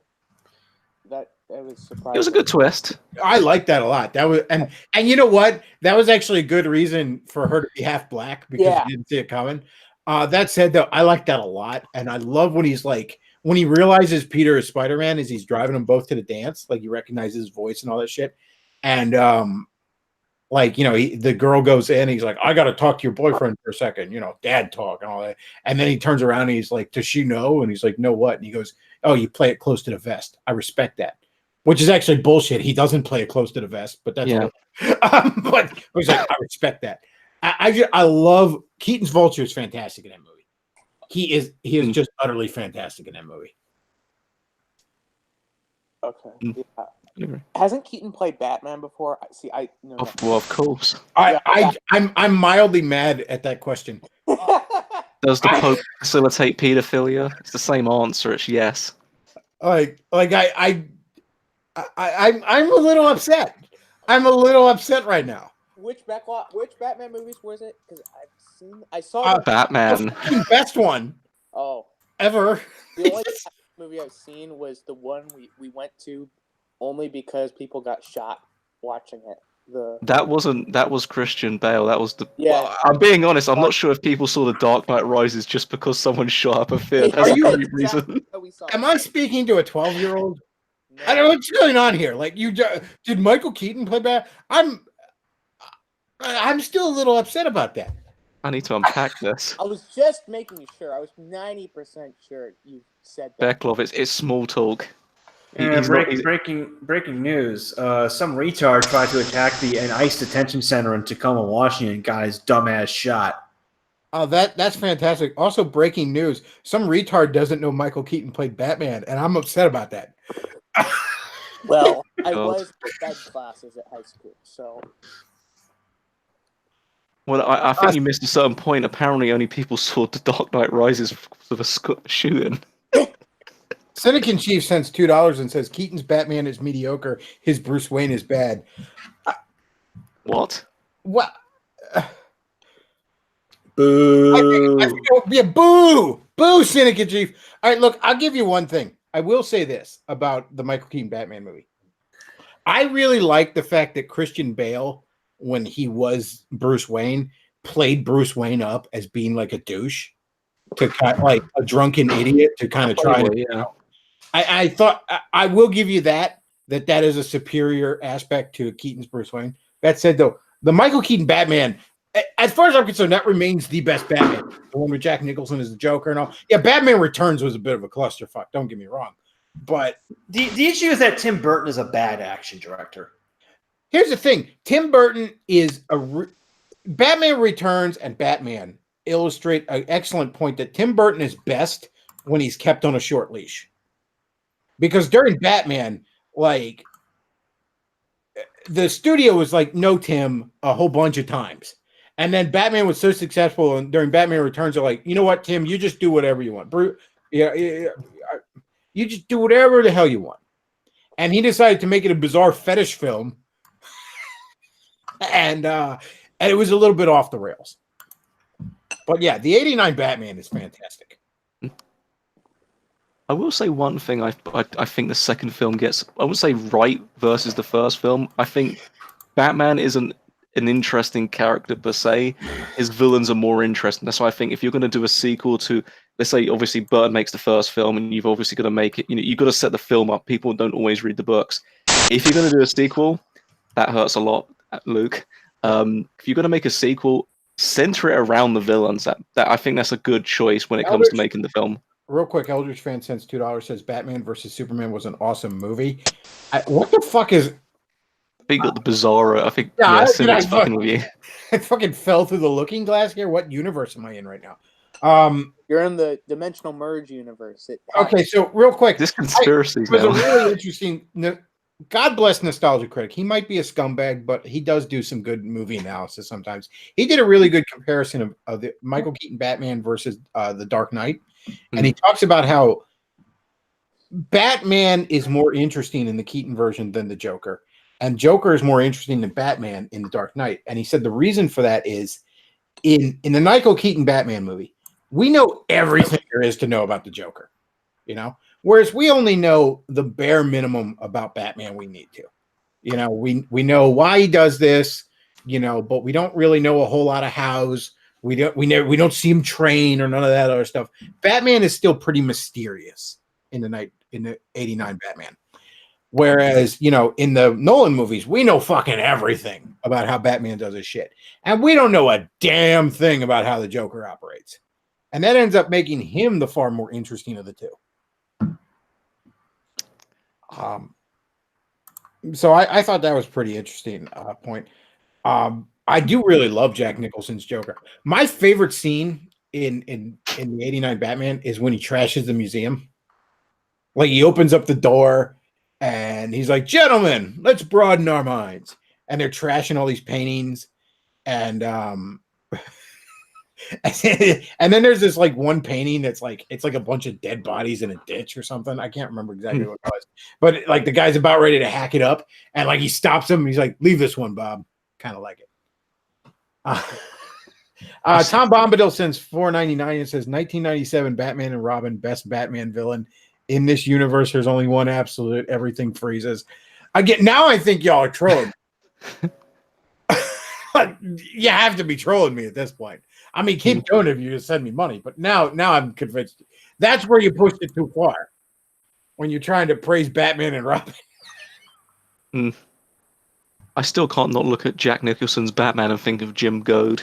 That was surprising. It was a good twist. I like that a lot. That was and you know what? That was actually a good reason for her to be half black because you didn't see it coming. That said, though, I like that a lot, and I love when he's like when he realizes Peter is Spider-Man as he's driving them both to the dance, like he recognizes his voice and all that shit, and the girl goes in, he's like, I got to talk to your boyfriend for a second, dad talk and all that, and then he turns around and he's like, does she know? And he's like, no, what? And he goes, oh, you play it close to the vest. I respect that. Which is actually bullshit. He doesn't play it close to the vest, but that's but he's like, I respect that. I love Keaton's Vulture is fantastic in that movie. He is just utterly fantastic in that movie. Okay. Yeah. Hasn't Keaton played Batman before? See, Well, of course. I'm mildly mad at that question. Does the Pope facilitate paedophilia? It's the same answer. It's yes. I'm a little upset. I'm a little upset right now. Which Batman movies was it? Because I saw Batman. The best one. Oh, ever. The only movie I've seen was the one we went to only because people got shot watching it. That was Christian Bale. That was the. Yeah. Well, I'm being honest. I'm not sure if people saw The Dark Knight Rises just because someone shot up a theater. That's a great reason. Am I speaking to a 12-year-old? No. I don't know what's going on here. Like, did Michael Keaton play Batman? I'm still a little upset about that. I need to unpack this. I was just making sure. I was 90% sure you said that. Bechtloff, it's small talk. Breaking news. Some retard tried to attack an ICE detention center in Tacoma, Washington, and got his dumbass shot. Oh, that's fantastic. Also, breaking news. Some retard doesn't know Michael Keaton played Batman, and I'm upset about that. Well, I was in bed classes at high school, so... Well, I think you missed a certain point. Apparently, only people saw The Dark Knight Rises for the shooting. Cynic in Chief sends $2 and says Keaton's Batman is mediocre. His Bruce Wayne is bad. What? What? Boo! Boo! Cynic in Chief. All right, look, I'll give you one thing. I will say this about the Michael Keaton Batman movie. I really like the fact that Christian Bale, when he was Bruce Wayne, played Bruce Wayne up as being like a douche, to kind of like a drunken idiot, to kind of try to, you know. I thought I will give you that is a superior aspect to Keaton's Bruce Wayne. That said, though, the Michael Keaton Batman, as far as I'm concerned, that remains the best Batman. The one with Jack Nicholson as the Joker and all. Yeah, Batman Returns was a bit of a clusterfuck. Don't get me wrong, but the issue is that Tim Burton is a bad action director. Here's the thing: Tim Burton is Batman Returns and Batman illustrate an excellent point that Tim Burton is best when he's kept on a short leash. Because during Batman, like, the studio was like, no, Tim, a whole bunch of times. And then Batman was so successful, and during Batman Returns, they're like, you know what, Tim, you just do whatever you want. You just do whatever the hell you want. And he decided to make it a bizarre fetish film. And it was a little bit off the rails. But yeah, the 89 Batman is fantastic. I will say one thing I think the second film gets, I would say, right versus the first film. I think Batman isn't an interesting character per se. His villains are more interesting. That's why I think if you're going to do a sequel to, let's say, obviously Burton makes the first film and you've obviously got to make it, you've got to set the film up. People don't always read the books. If you're going to do a sequel, that hurts a lot, Luke. If you're going to make a sequel, center it around the villains. That I think that's a good choice when it comes to making the film. Real quick, Eldridge fan sends $2, says Batman versus Superman was an awesome movie. What the fuck is... I think got the Bizarro. I think, Cynic's fucking with you. I fucking fell through the looking glass here. What universe am I in right now? You're in the Dimensional Merge universe. Okay, so real quick. This conspiracy was a really interesting... God bless Nostalgia Critic. He might be a scumbag, but he does do some good movie analysis sometimes. He did a really good comparison of the Michael Keaton Batman versus The Dark Knight. And he talks about how Batman is more interesting in the Keaton version than the Joker. And Joker is more interesting than Batman in The Dark Knight. And he said the reason for that is in the Michael Keaton Batman movie, we know everything there is to know about the Joker, you know? Whereas we only know the bare minimum about Batman we need to. You know, we know why he does this, you know, but we don't really know a whole lot of hows. We don't see him train or none of that other stuff. Batman is still pretty mysterious in the 89 Batman. Whereas, you know, in the Nolan movies, we know fucking everything about how Batman does his shit. And we don't know a damn thing about how the Joker operates. And that ends up making him the far more interesting of the two. So I thought that was pretty interesting point. I do really love Jack Nicholson's Joker. My favorite scene in the 89 Batman is when he trashes the museum. Like, he opens up the door and And he's like, gentlemen, let's broaden our minds. And they're trashing all these paintings. And and then there's this like one painting that's like it's like a bunch of dead bodies in a ditch or something. I can't remember exactly what it was, but like the guy's about ready to hack it up, and like he stops him. And he's like, "Leave this one, Bob." Kind of like it. Tom Bombadil sends $4.99 and says 1997 Batman and Robin, best Batman villain in this universe. There's only one absolute. Everything freezes. Again, now I think y'all are trolling. You have to be trolling me at this point. I mean, keep doing it if you just send me money. But now I'm convinced. That's where you pushed it too far. When you're trying to praise Batman and Robin. I still can't not look at Jack Nicholson's Batman and think of Jim Goad.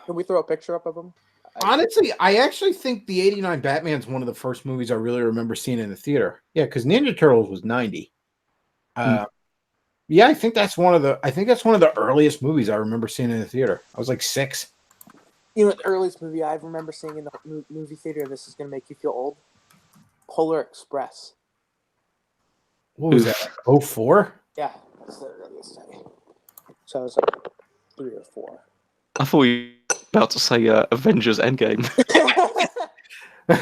Can we throw a picture up of him? Honestly, I actually think the 89 Batman's one of the first movies I really remember seeing in the theater. Yeah, because Ninja Turtles was 90. Yeah, I think that's one of the earliest movies I remember seeing in the theater. I was like 6. You know, the earliest movie I remember seeing in the movie theater, this is going to make you feel old, Polar Express. What was that, like 04? Yeah, that's the earliest day. So I was like 3 or 4. I thought you were about to say Avengers Endgame.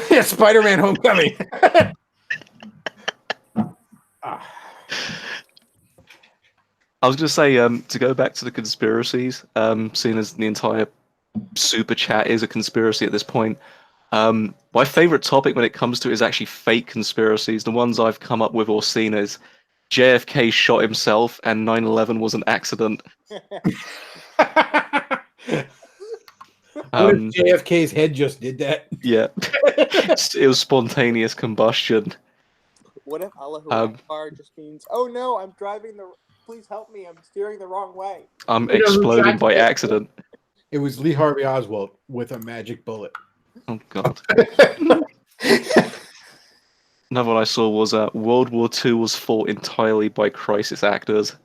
Yeah, Spider-Man Homecoming. I was going to say, to go back to the conspiracies, seeing as the entire super chat is a conspiracy at this point, my favorite topic when it comes to it is actually fake conspiracies. The ones I've come up with or seen is JFK shot himself and 9/11 was an accident. What if JFK's head just did that? Yeah. It was spontaneous combustion. What if Allahu Akbar just means, oh no, I'm driving please help me, I'm steering the wrong way. I'm exploding by accident. It was Lee Harvey Oswald with a magic bullet. Oh, God. Another one I saw was World War II was fought entirely by crisis actors.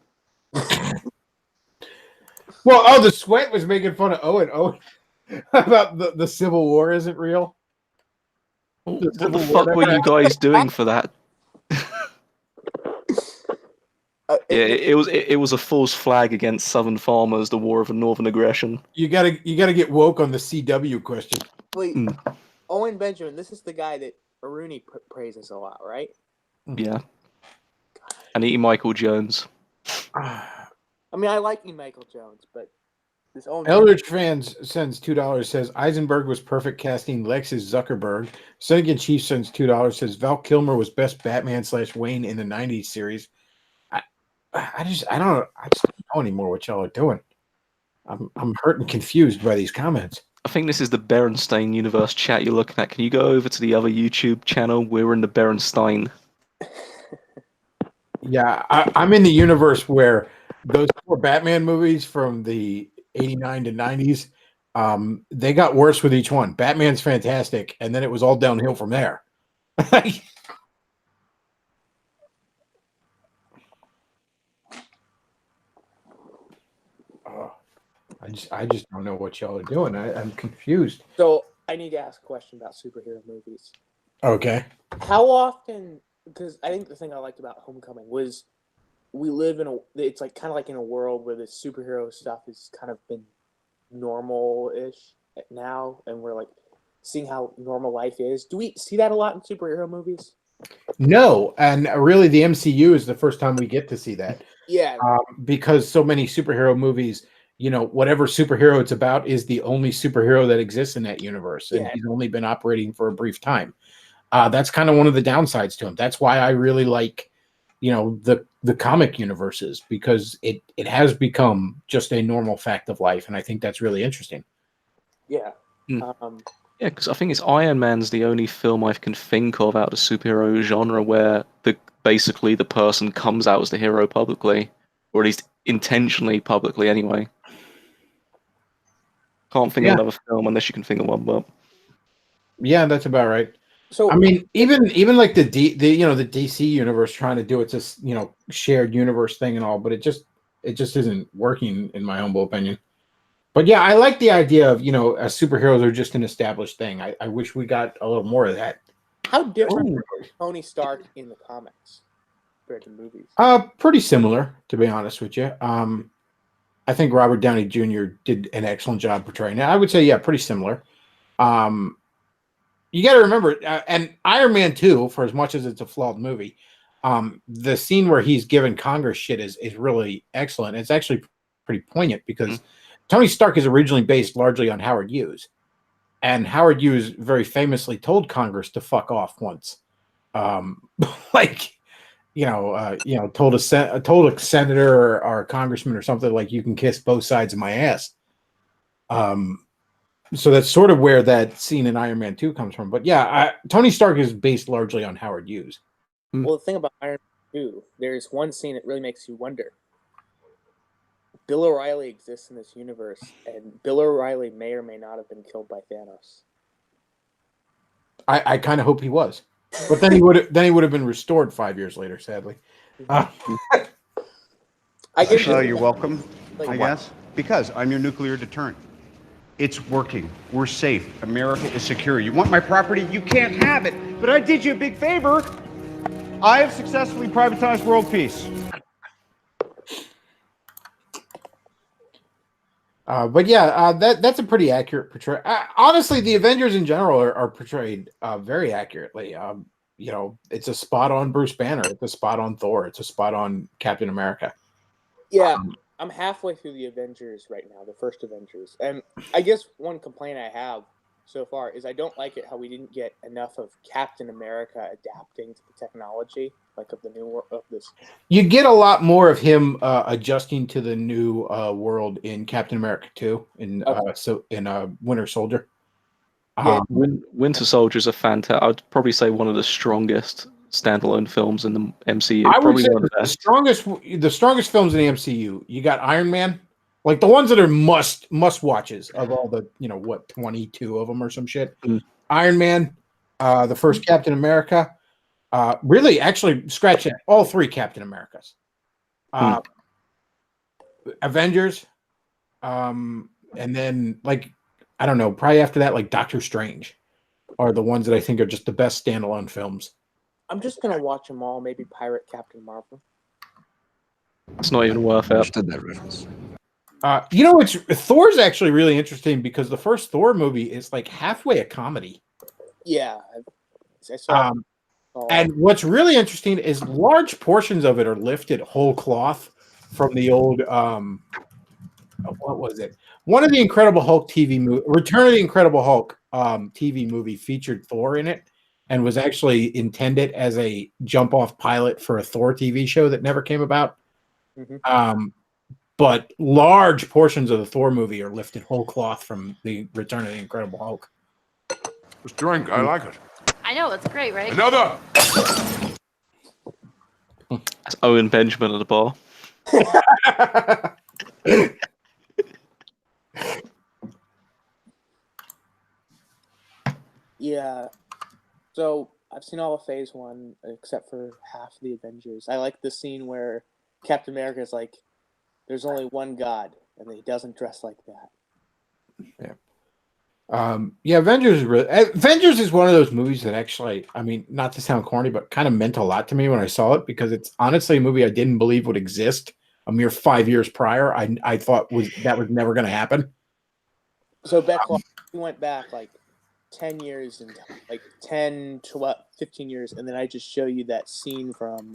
Well, the Sweat was making fun of Owen about the Civil War isn't real. What the fuck were you guys doing for that? Yeah, it was a false flag against Southern farmers, the war of northern aggression. You gotta get woke on the CW question. Wait, Owen Benjamin, this is the guy that Rooney praises a lot, right? Yeah. And E. Michael Jones. I mean, I like E. Michael Jones, but this Owen Eldridge Fans sends $2, says Eisenberg was perfect casting Lex as Zuckerberg. Senegan Chief sends $2, says Val Kilmer was best Batman / Wayne in the 90s series. I don't know anymore what y'all are doing. I'm hurt and confused by these comments. I think this is the Berenstain universe chat you're looking at. Can you go over to the other YouTube channel? We're in the Berenstain. Yeah, I'm in the universe where those 4 Batman movies from the 89 to 90s, they got worse with each one. Batman's fantastic, and then it was all downhill from there. I just don't know what y'all are doing. I'm confused. So I need to ask a question about superhero movies. Okay. How often? Because I think the thing I liked about Homecoming was we live in it's like kind of like in a world where this superhero stuff has kind of been normal-ish now, and we're like seeing how normal life is. Do we see that a lot in superhero movies? No, and really the MCU is the first time we get to see that. Yeah. Because so many superhero movies, whatever superhero it's about is the only superhero that exists in that universe, and he's only been operating for a brief time. That's kind of one of the downsides to him. That's why I really like, the comic universes, because it has become just a normal fact of life, and I think that's really interesting. Yeah. Yeah, because I think it's Iron Man's the only film I can think of out of the superhero genre where basically the person comes out as the hero publicly, or at least intentionally publicly anyway. Can't think of another film unless you can think of one, but yeah, that's about right. So I mean, even like the DC universe trying to do its this shared universe thing and all, but it just isn't working in my humble opinion. But yeah, I like the idea of superheroes are just an established thing. I wish we got a little more of that. How different is Tony Stark in the comics compared to movies? Pretty similar, to be honest with you. I think Robert Downey Jr. did an excellent job portraying it. I would say, yeah, pretty similar. You got to remember, and Iron Man 2, for as much as it's a flawed movie, the scene where he's giving Congress shit is really excellent. It's actually pretty poignant because Tony Stark is originally based largely on Howard Hughes, and Howard Hughes very famously told Congress to fuck off once, told a senator or a congressman or something like, "You can kiss both sides of my ass." So that's sort of where that scene in Iron Man 2 comes from. But yeah, Tony Stark is based largely on Howard Hughes. Well, the thing about Iron Man 2, there's one scene that really makes you wonder. Bill O'Reilly exists in this universe, and Bill O'Reilly may or may not have been killed by Thanos. I kind of hope he was, but then he would have been restored 5 years later, sadly. I guess you're welcome. I guess because I'm your nuclear deterrent. It's working. We're safe. America is secure. You want my property? You can't have it. But I did you a big favor. I have successfully privatized world peace. But yeah, that's a pretty accurate portrayal. Honestly, the Avengers in general are portrayed very accurately. It's a spot on Bruce Banner. It's a spot on Thor. It's a spot on Captain America. Yeah, I'm halfway through the Avengers right now, the first Avengers. And I guess one complaint I have so far is I don't like it how we didn't get enough of Captain America adapting to the technology, like of the new of this. You get a lot more of him adjusting to the new world in Captain America 2 in Winter Soldier. Winter Soldier is a fantastic. I'd probably say one of the strongest standalone films in the MCU. I would say one of the strongest films in the MCU. You got Iron Man, like the ones that are must watches of all the 22 of them or some shit. Iron Man, the first Captain America, really actually scratch that, all three Captain Americas, Avengers, and then I don't know, probably after that Doctor Strange are the ones that I think are just the best standalone films. I'm just gonna watch them all. Maybe pirate Captain Marvel. It's not even worth it. Understood that reference. Thor's actually really interesting because the first Thor movie is halfway a comedy. Yeah, I saw. And what's really interesting is large portions of it are lifted whole cloth from the old what was it? One of the Incredible Hulk TV movie, Return of the Incredible Hulk TV movie featured Thor in it, and was actually intended as a jump-off pilot for a Thor TV show that never came about. But large portions of the Thor movie are lifted whole cloth from the Return of the Incredible Hulk. This drink, I like it. I know, it's great, right? Another! That's Owen Benjamin at the bar. Yeah. So I've seen all of Phase 1 except for half of the Avengers. I like the scene where Captain America is like, there's only one God, and he doesn't dress like that. Yeah. Avengers is one of those movies that actually, I mean, not to sound corny, but kind of meant a lot to me when I saw it, because it's honestly a movie I didn't believe would exist a mere 5 years prior. I thought that was never going to happen. So Bechtloff, we went back 10 years and 10, 12, 15 years, and then I just show you that scene from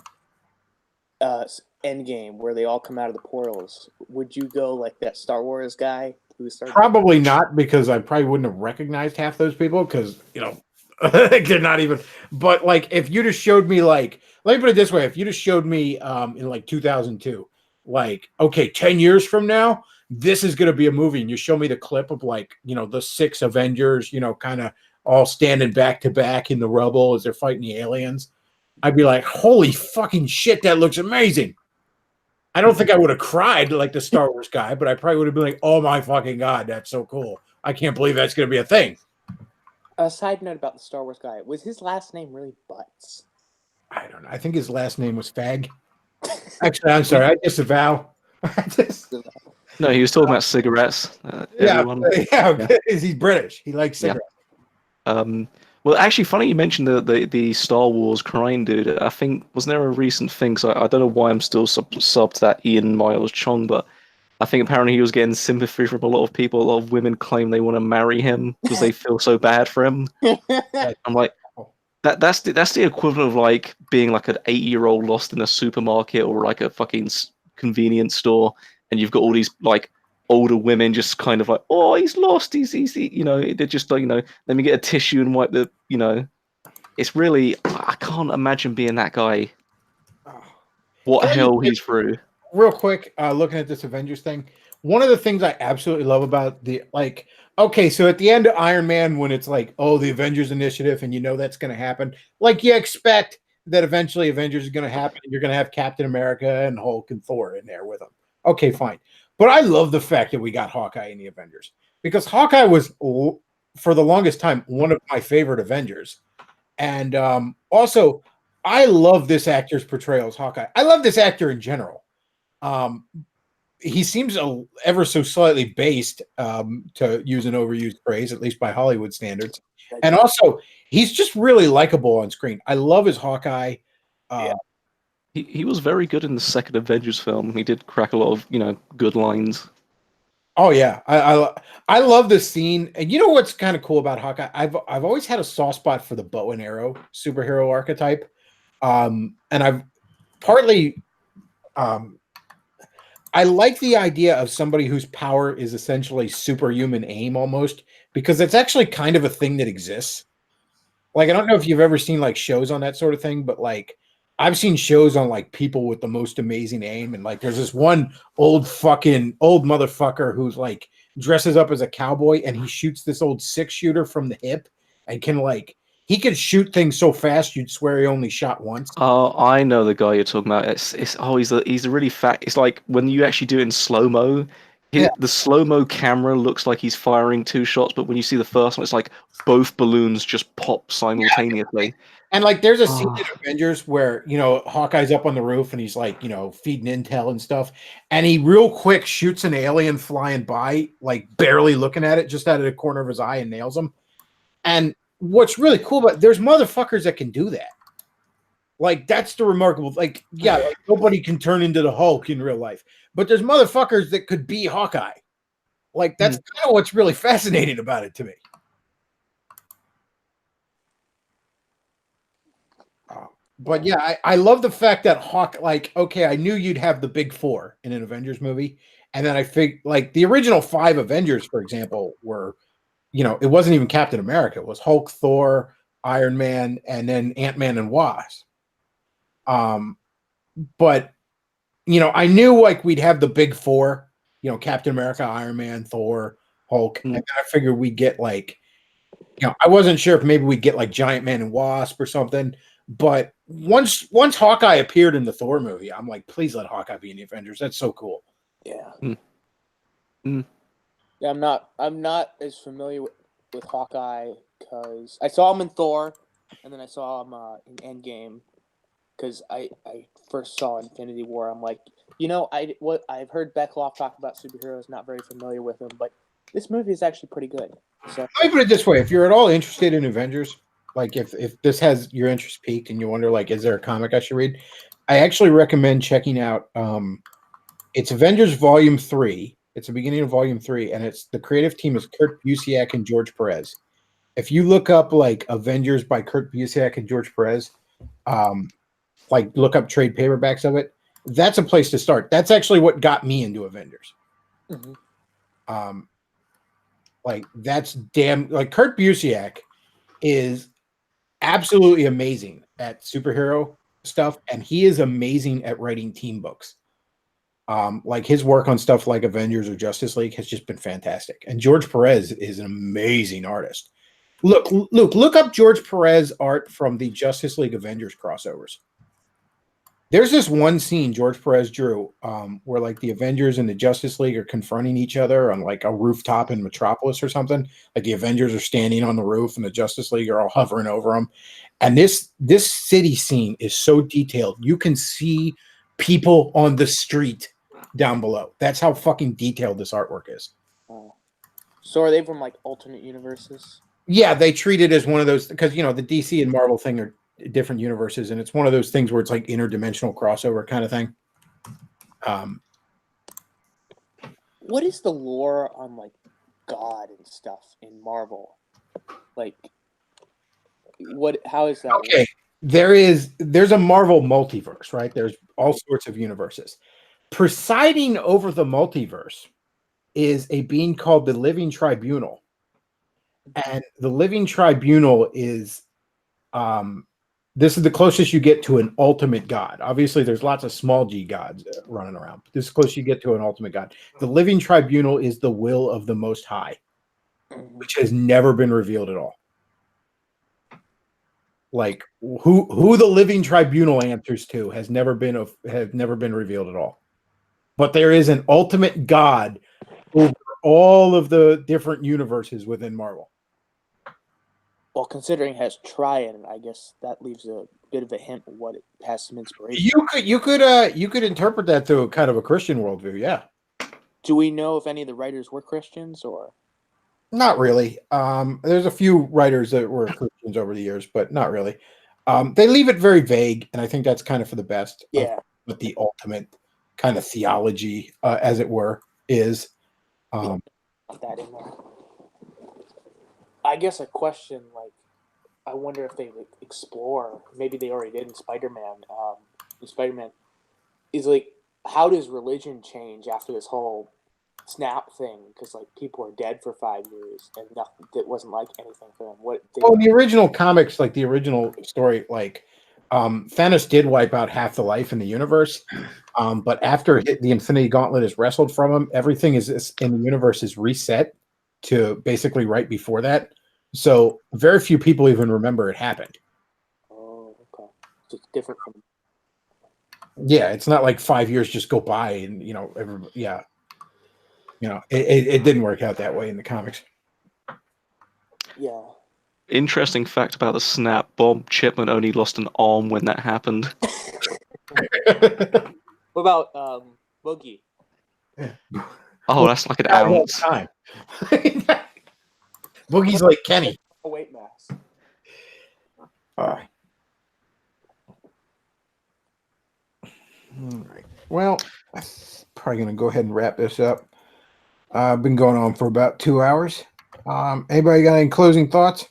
Endgame where they all come out of the portals. Would you go like that Star Wars guy who started? Probably not, because I probably wouldn't have recognized half those people, because they're not even. But if you just showed me let me put it this way: if you just showed me in 2002, okay, 10 years from now, this is going to be a movie, and you show me the clip of the 6 Avengers, kind of all standing back to back in the rubble as they're fighting the aliens, I'd be like, holy fucking shit, that looks amazing. I don't think I would have cried like the Star Wars guy, but I probably would have been like, oh my fucking God, that's so cool. I can't believe that's going to be a thing. A side note about the Star Wars guy. Was his last name really Butts? I don't know. I think his last name was Fag. Actually, I'm sorry. I disavow. No, he was talking about cigarettes. Yeah, Everyone. yeah, he's British. He likes cigarettes. Well, actually, funny you mentioned the Star Wars crying dude. I think wasn't there a recent thing? So I don't know why I'm still subbed to that Ian Miles Chong, but I think apparently he was getting sympathy from a lot of people. A lot of women claim they want to marry him because they feel so bad for him. I'm like, that's the equivalent of like being like an 80-year-old lost in a supermarket or like a fucking convenience store, and you've got all these like older women just kind of like, oh, he's lost. He's you know, they're just like, you know, let me get a tissue and wipe the, you know, it's really, I can't imagine being that guy. What hell he's through. Real quick, looking at this Avengers thing, one of the things I absolutely love about the, like, okay, so at the end of Iron Man, when it's like, oh, the Avengers Initiative, and you know that's going to happen, like, you expect that eventually Avengers is going to happen, and you're going to have Captain America and Hulk and Thor in there with them. Okay, fine. But I love the fact that we got Hawkeye in the Avengers, because Hawkeye was, for the longest time, one of my favorite Avengers. And also, I love this actor's portrayal as Hawkeye. I love this actor in general. He seems ever so slightly based, to use an overused phrase, at least by Hollywood standards. And also, he's just really likable on screen. I love his Hawkeye. He was very good in the second Avengers film. He did crack a lot of, you know, good lines. Oh yeah, I love this scene. And you know what's kind of cool about Hawkeye? I've always had a soft spot for the bow and arrow superhero archetype, and I've partly I like the idea of somebody whose power is essentially superhuman aim almost, because it's actually kind of a thing that exists. Like, I don't know if you've ever seen like shows on that sort of thing, but like I've seen shows on like people with the most amazing aim, and like there's this one old motherfucker who's like dresses up as a cowboy, and he shoots this old 6-shooter from the hip, and he can shoot things so fast you'd swear he only shot once. Oh, I know the guy you're talking about. He's a really fat. It's like when you actually do it in slow mo. The slow mo camera looks like he's firing 2 shots, but when you see the first one, it's like both balloons just pop simultaneously. Yeah. And like, there's a scene in Avengers where, you know, Hawkeye's up on the roof and he's like, you know, feeding intel and stuff, and he real quick shoots an alien flying by, like barely looking at it, just out of the corner of his eye, and nails him. And what's really cool about, there's motherfuckers that can do that. Like, that's the remarkable, like, yeah, like, nobody can turn into the Hulk in real life, but there's motherfuckers that could be Hawkeye. Like, that's kind of what's really fascinating about it to me. But yeah, I love the fact that like, okay, I knew you'd have the big 4 in an Avengers movie, and then I figured, like, the original 5 Avengers, for example, were, you know, it wasn't even Captain America. It was Hulk, Thor, Iron Man, and then Ant-Man and Wasp. But, you know, I knew like we'd have the big 4, you know, Captain America, Iron Man, Thor, Hulk, and then I figured we'd get like, you know, I wasn't sure if maybe we'd get like Giant Man and Wasp or something. But once Hawkeye appeared in the Thor movie, I'm like, please let Hawkeye be in the Avengers. That's so cool. Yeah. Yeah, I'm not as familiar with Hawkeye because I saw him in Thor, and then I saw him in Endgame because I first saw Infinity War. I'm like, you know, I've heard Bechtloff talk about superheroes, not very familiar with them, but this movie is actually pretty good. So let me put it this way: if you're at all interested in Avengers, like if this has your interest peaked and you wonder, like, is there a comic I should read? I actually recommend checking out. It's Avengers Volume 3. It's the beginning of Volume 3, and it's the creative team is Kurt Busiek and George Perez. If you look up like Avengers by Kurt Busiek and George Perez, like look up trade paperbacks of it, that's a place to start. That's actually what got me into Avengers. Like, that's like Kurt Busiek is absolutely amazing at superhero stuff, and he is amazing at writing team books. Like, his work on stuff like Avengers or Justice League has just been fantastic. And George Perez is an amazing artist. Look up George Perez art from the Justice League Avengers crossovers. There's this one scene George Perez drew where like the Avengers and the Justice League are confronting each other on like a rooftop in Metropolis or something. Like, the Avengers are standing on the roof and the Justice League are all hovering over them. And this city scene is so detailed. You can see people on the street down below. That's how fucking detailed this artwork is. Oh. So are they from like alternate universes? Yeah, they treat it as one of those because the DC and Marvel thing are different universes, and it's one of those things where it's like interdimensional crossover kind of thing. What is the lore on like God and stuff in Marvel? Like, how is that? Okay, there's a Marvel multiverse, right? There's all sorts of universes. Presiding over the multiverse is a being called the Living Tribunal. And the Living Tribunal is this is the closest you get to an ultimate god. Obviously, there's lots of small g gods running around. This is close you get to an ultimate god. The Living Tribunal is the will of the Most High, which has never been revealed at all. Like who the Living Tribunal answers to has never been revealed at all. But there is an ultimate god over all of the different universes within Marvel. Well, considering it has Trian, I guess that leaves a bit of a hint of what it has some inspiration. You could interpret that through kind of a Christian worldview, yeah. Do we know if any of the writers were Christians or? Not really. There's a few writers that were Christians over the years, but not really. They leave it very vague, and I think that's kind of for the best. Yeah. What the ultimate kind of theology, as it were, is. That in there. I guess a question like, I wonder if they would explore. Maybe they already did in Spider-Man. Spider-Man is like, how does religion change after this whole snap thing? Because like people are dead for 5 years and nothing. That wasn't like anything for them. The original comics, like the original story, like Thanos did wipe out half the life in the universe, but after the Infinity Gauntlet is wrestled from him, everything is in the universe is reset to basically right before that. So very few people even remember it happened. Oh, okay. So it's different from. Yeah, it's not like 5 years just go by and it didn't work out that way in the comics. Yeah. Interesting fact about the snap: Bob Chipman only lost an arm when that happened. What about Boogie? Oh, that's like an ounce. Boogie's like Kenny. A weight mass. All right. Well, I'm probably going to go ahead and wrap this up. I've been going on for about 2 hours. Anybody got any closing thoughts?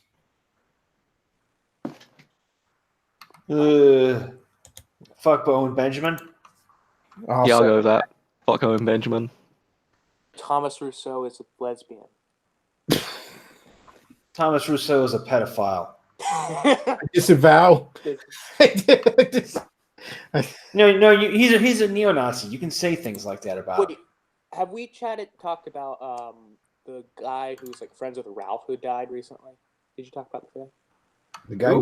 Fuck Owen Benjamin. Yeah, I'll go with that. Fuck Owen Benjamin. Thomas Rousseau is a lesbian. Thomas Rousseau is a pedophile. Disavow. No, he's a neo-Nazi. You can say things like that about him. Have we talked about the guy who's like friends with Ralph who died recently? Did you talk about the thing? The guy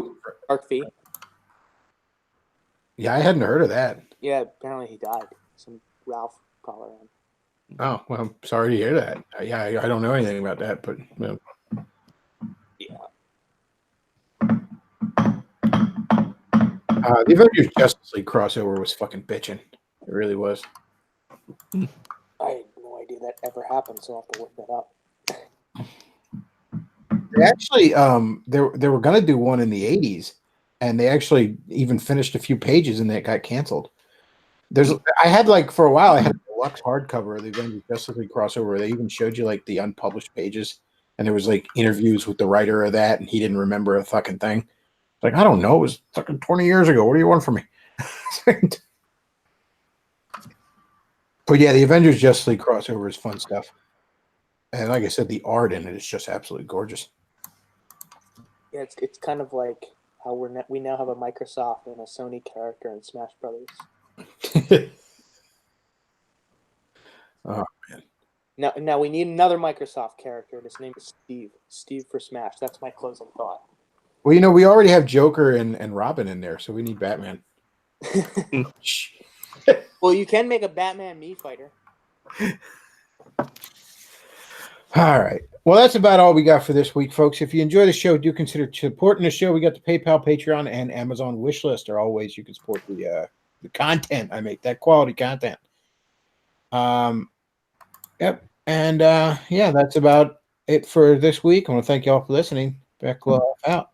Mark V. Yeah, I hadn't heard of that. Yeah, apparently he died. Some Ralph caller in. Oh, well, I'm sorry to hear that. Yeah, I don't know anything about that, but yeah. The Avengers Justice League crossover was fucking bitching. It really was. I had no idea that ever happened, so I'll have to look that up. They actually, they were gonna do one in the '80s, and they actually even finished a few pages, and that got canceled. I had like for a while, I had a deluxe hardcover of the Avengers Justice League crossover. They even showed you like the unpublished pages, and there was like interviews with the writer of that, and he didn't remember a fucking thing. Like, I don't know, it was fucking 20 years ago. What do you want from me? But yeah, the Avengers Justice League crossover is fun stuff. And like I said, the art in it is just absolutely gorgeous. Yeah, it's kind of like how we now have a Microsoft and a Sony character in Smash Brothers. Oh man! Now we need another Microsoft character, and his name is Steve. Steve for Smash. That's my closing thought. Well, we already have Joker and Robin in there, so we need Batman. Well, you can make a Batman Mii fighter. All right. Well, that's about all we got for this week, folks. If you enjoy the show, do consider supporting the show. We got the PayPal, Patreon, and Amazon wish list are all ways you can support the content I make, that quality content. Yep. And yeah, that's about it for this week. I want to thank you all for listening. Bechtloff out.